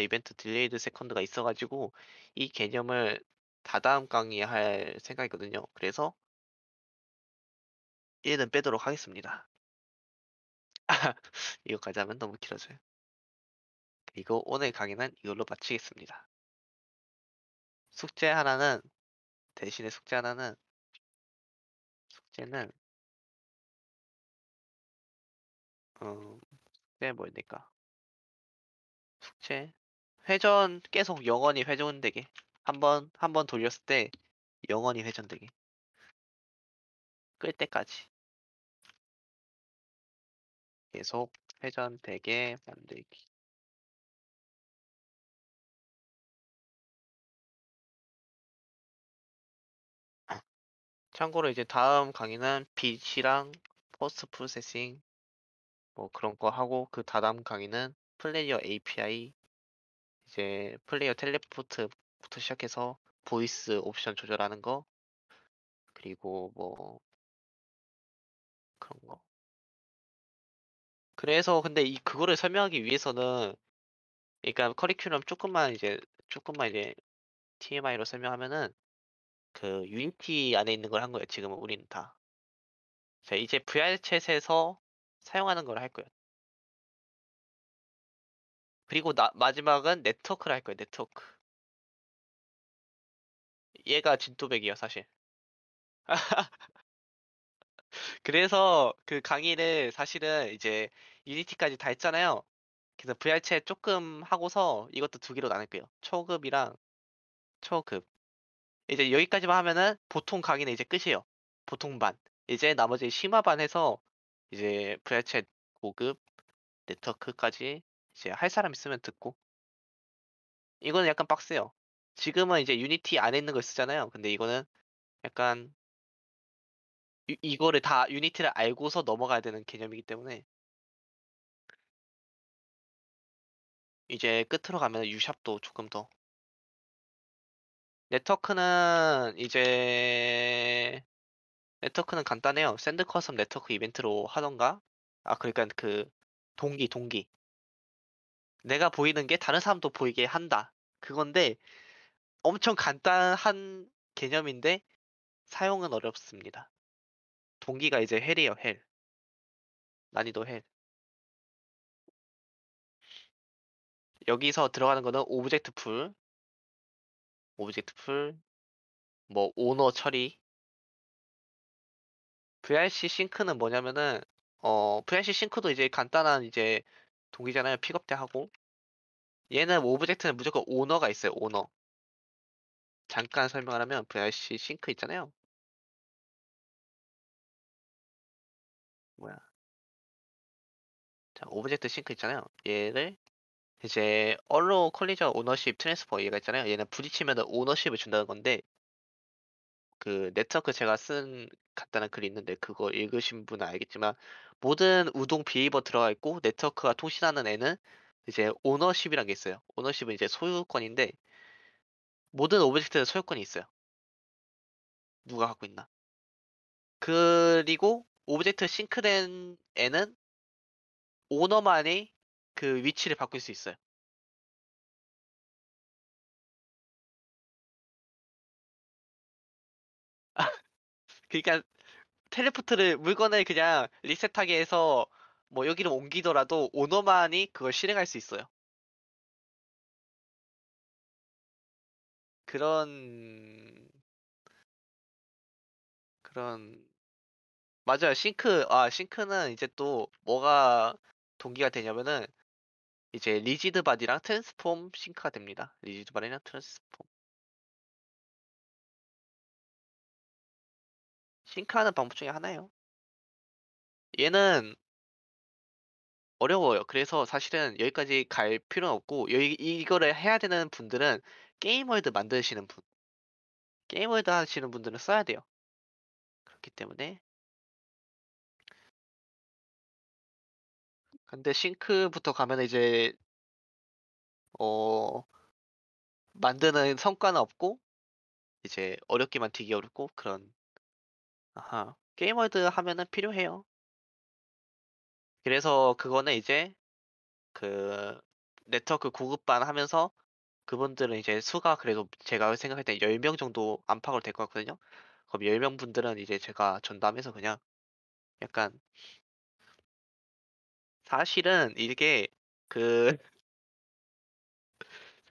이벤트 딜레이드 세컨드가 있어가지고 이 개념을 다다음 강의에 할 생각이거든요. 그래서 얘는 빼도록 하겠습니다. 이거까지 하면 너무 길어져요. 그리고 오늘 강의는 이걸로 마치겠습니다. 숙제 하나는 대신에 숙제는 숙제 뭘 낼까? 숙제 회전 계속 영원히 회전되게 한 번 돌렸을 때 영원히 회전되게 끌 때까지 계속 회전되게 만들기. 참고로 이제 다음 강의는 빛이랑 포스트 프로세싱 뭐 그런 거 하고 그 다다음 강의는 플레이어 API 이제 플레이어 텔레포트부터 시작해서 보이스 옵션 조절하는 거 그리고 뭐 그런 거. 그래서 근데 그거를 설명하기 위해서는 그러니까 커리큘럼 조금만 이제 TMI로 설명하면은 그 유니티 안에 있는 걸 한 거예요. 지금은 우리는 다. 자, 이제 VR챗에서 사용하는 걸 할 거예요. 그리고 마지막은 네트워크를 할 거예요. 네트워크. 얘가 진또백이에요, 사실. 그래서 그 강의를 사실은 이제 유니티까지 다 했잖아요. 그래서 VR챗 조금 하고서 이것도 두 개로 나눌게요. 초급이랑 초급. 이제 여기까지만 하면은 보통 강의는 이제 끝이에요. 보통 반. 이제 나머지 심화반 해서 이제 VR챗 고급 네트워크까지 이제 할 사람 있으면 듣고. 이거는 약간 빡세요. 지금은 이제 유니티 안에 있는 걸 쓰잖아요. 근데 이거는 약간 이거를 다 유니티를 알고서 넘어가야 되는 개념이기 때문에 이제 끝으로 가면 유샵도 조금 더. 네트워크는 이제 네트워크는 간단해요. 샌드 커스텀 네트워크 이벤트로 하던가. 아, 그러니까 그 동기. 내가 보이는 게 다른 사람도 보이게 한다. 그건데 엄청 간단한 개념인데 사용은 어렵습니다. 동기가 이제 헬이에요, 헬. 난이도 헬. 여기서 들어가는 거는 오브젝트 풀, 뭐 오너 처리. VRC 싱크는 뭐냐면은 VRC 싱크도 이제 간단한 이제 동기잖아요. 픽업 때 하고. 얘는 오브젝트는 무조건 오너가 있어요. 오너. 잠깐 설명을 하면 VRC 싱크 있잖아요. 뭐야? 자, 오브젝트 싱크 있잖아요. 얘를 이제 얼로 컬리전 오너십 트랜스퍼 얘가 있잖아요. 얘는 부딪히면 오너십을 준다는 건데 그 네트워크 제가 쓴 간단한 글이 있는데 그거 읽으신 분은 알겠지만 모든 우동 비헤이버 들어가 있고 네트워크가 통신하는 애는 이제 오너십이란 게 있어요. 오너십은 이제 소유권인데 모든 오브젝트는 소유권이 있어요. 누가 갖고 있나. 그리고 오브젝트 싱크된 애는 오너만이 그 위치를 바꿀 수 있어요. 그러니까 텔레포트를 물건을 그냥 리셋하게 해서 뭐 여기로 옮기더라도 오너만이 그걸 실행할 수 있어요. 그런 맞아요. 싱크는 이제 또 뭐가 동기가 되냐면은 이제 리지드 바디랑 트랜스폼 싱크가 됩니다. 리지드 바디랑 트랜스폼. 싱크하는 방법 중에 하나예요. 얘는 어려워요. 그래서 사실은 여기까지 갈 필요는 없고 이거를 해야 되는 분들은 게임월드 만드시는 분, 게임월드 하시는 분들은 써야 돼요. 그렇기 때문에 근데 싱크부터 가면 이제 어 만드는 성과는 없고 이제 어렵기만 되게 어렵고 그런 아하 게임월드 하면은 필요해요. 그래서 그거는 이제 그 네트워크 고급반 하면서 그분들은 이제 수가 그래도 제가 생각할 때 10명 정도 안팎으로 될 것 같거든요. 그럼 10명 분들은 이제 제가 전담해서 그냥 약간 사실은 이게 그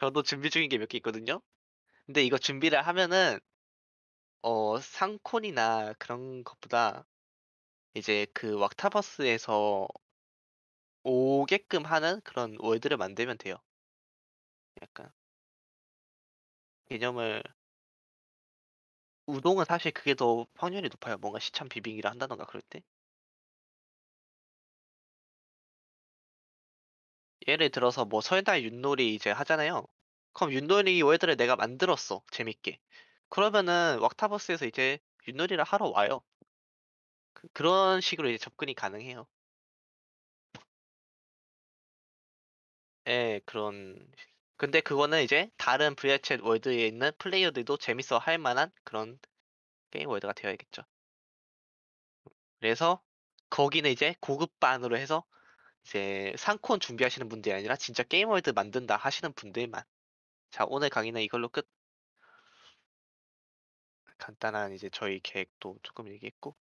저도 준비 중인 게 몇 개 있거든요. 근데 이거 준비를 하면은 상콘이나 그런 것보다 이제 그 왁타버스에서 오게끔 하는 그런 월드를 만들면 돼요. 약간 개념을 우동은 사실 그게 더 확률이 높아요. 뭔가 시참 비빙이라 한다던가 그럴 때. 예를 들어서 뭐 설날 윷놀이 이제 하잖아요. 그럼 윷놀이 월드를 내가 만들었어. 재밌게. 그러면은 왁타버스에서 이제 윷놀이를 하러 와요. 그런 식으로 이제 접근이 가능해요. 예, 근데 그거는 이제 다른 VR챗 월드에 있는 플레이어들도 재밌어 할 만한 그런 게임 월드가 되어야겠죠. 그래서 거기는 이제 고급반으로 해서 이제 상콘 준비하시는 분들이 아니라 진짜 게임 월드 만든다 하시는 분들만. 자, 오늘 강의는 이걸로 간단한 이제 저희 계획도 조금 얘기했고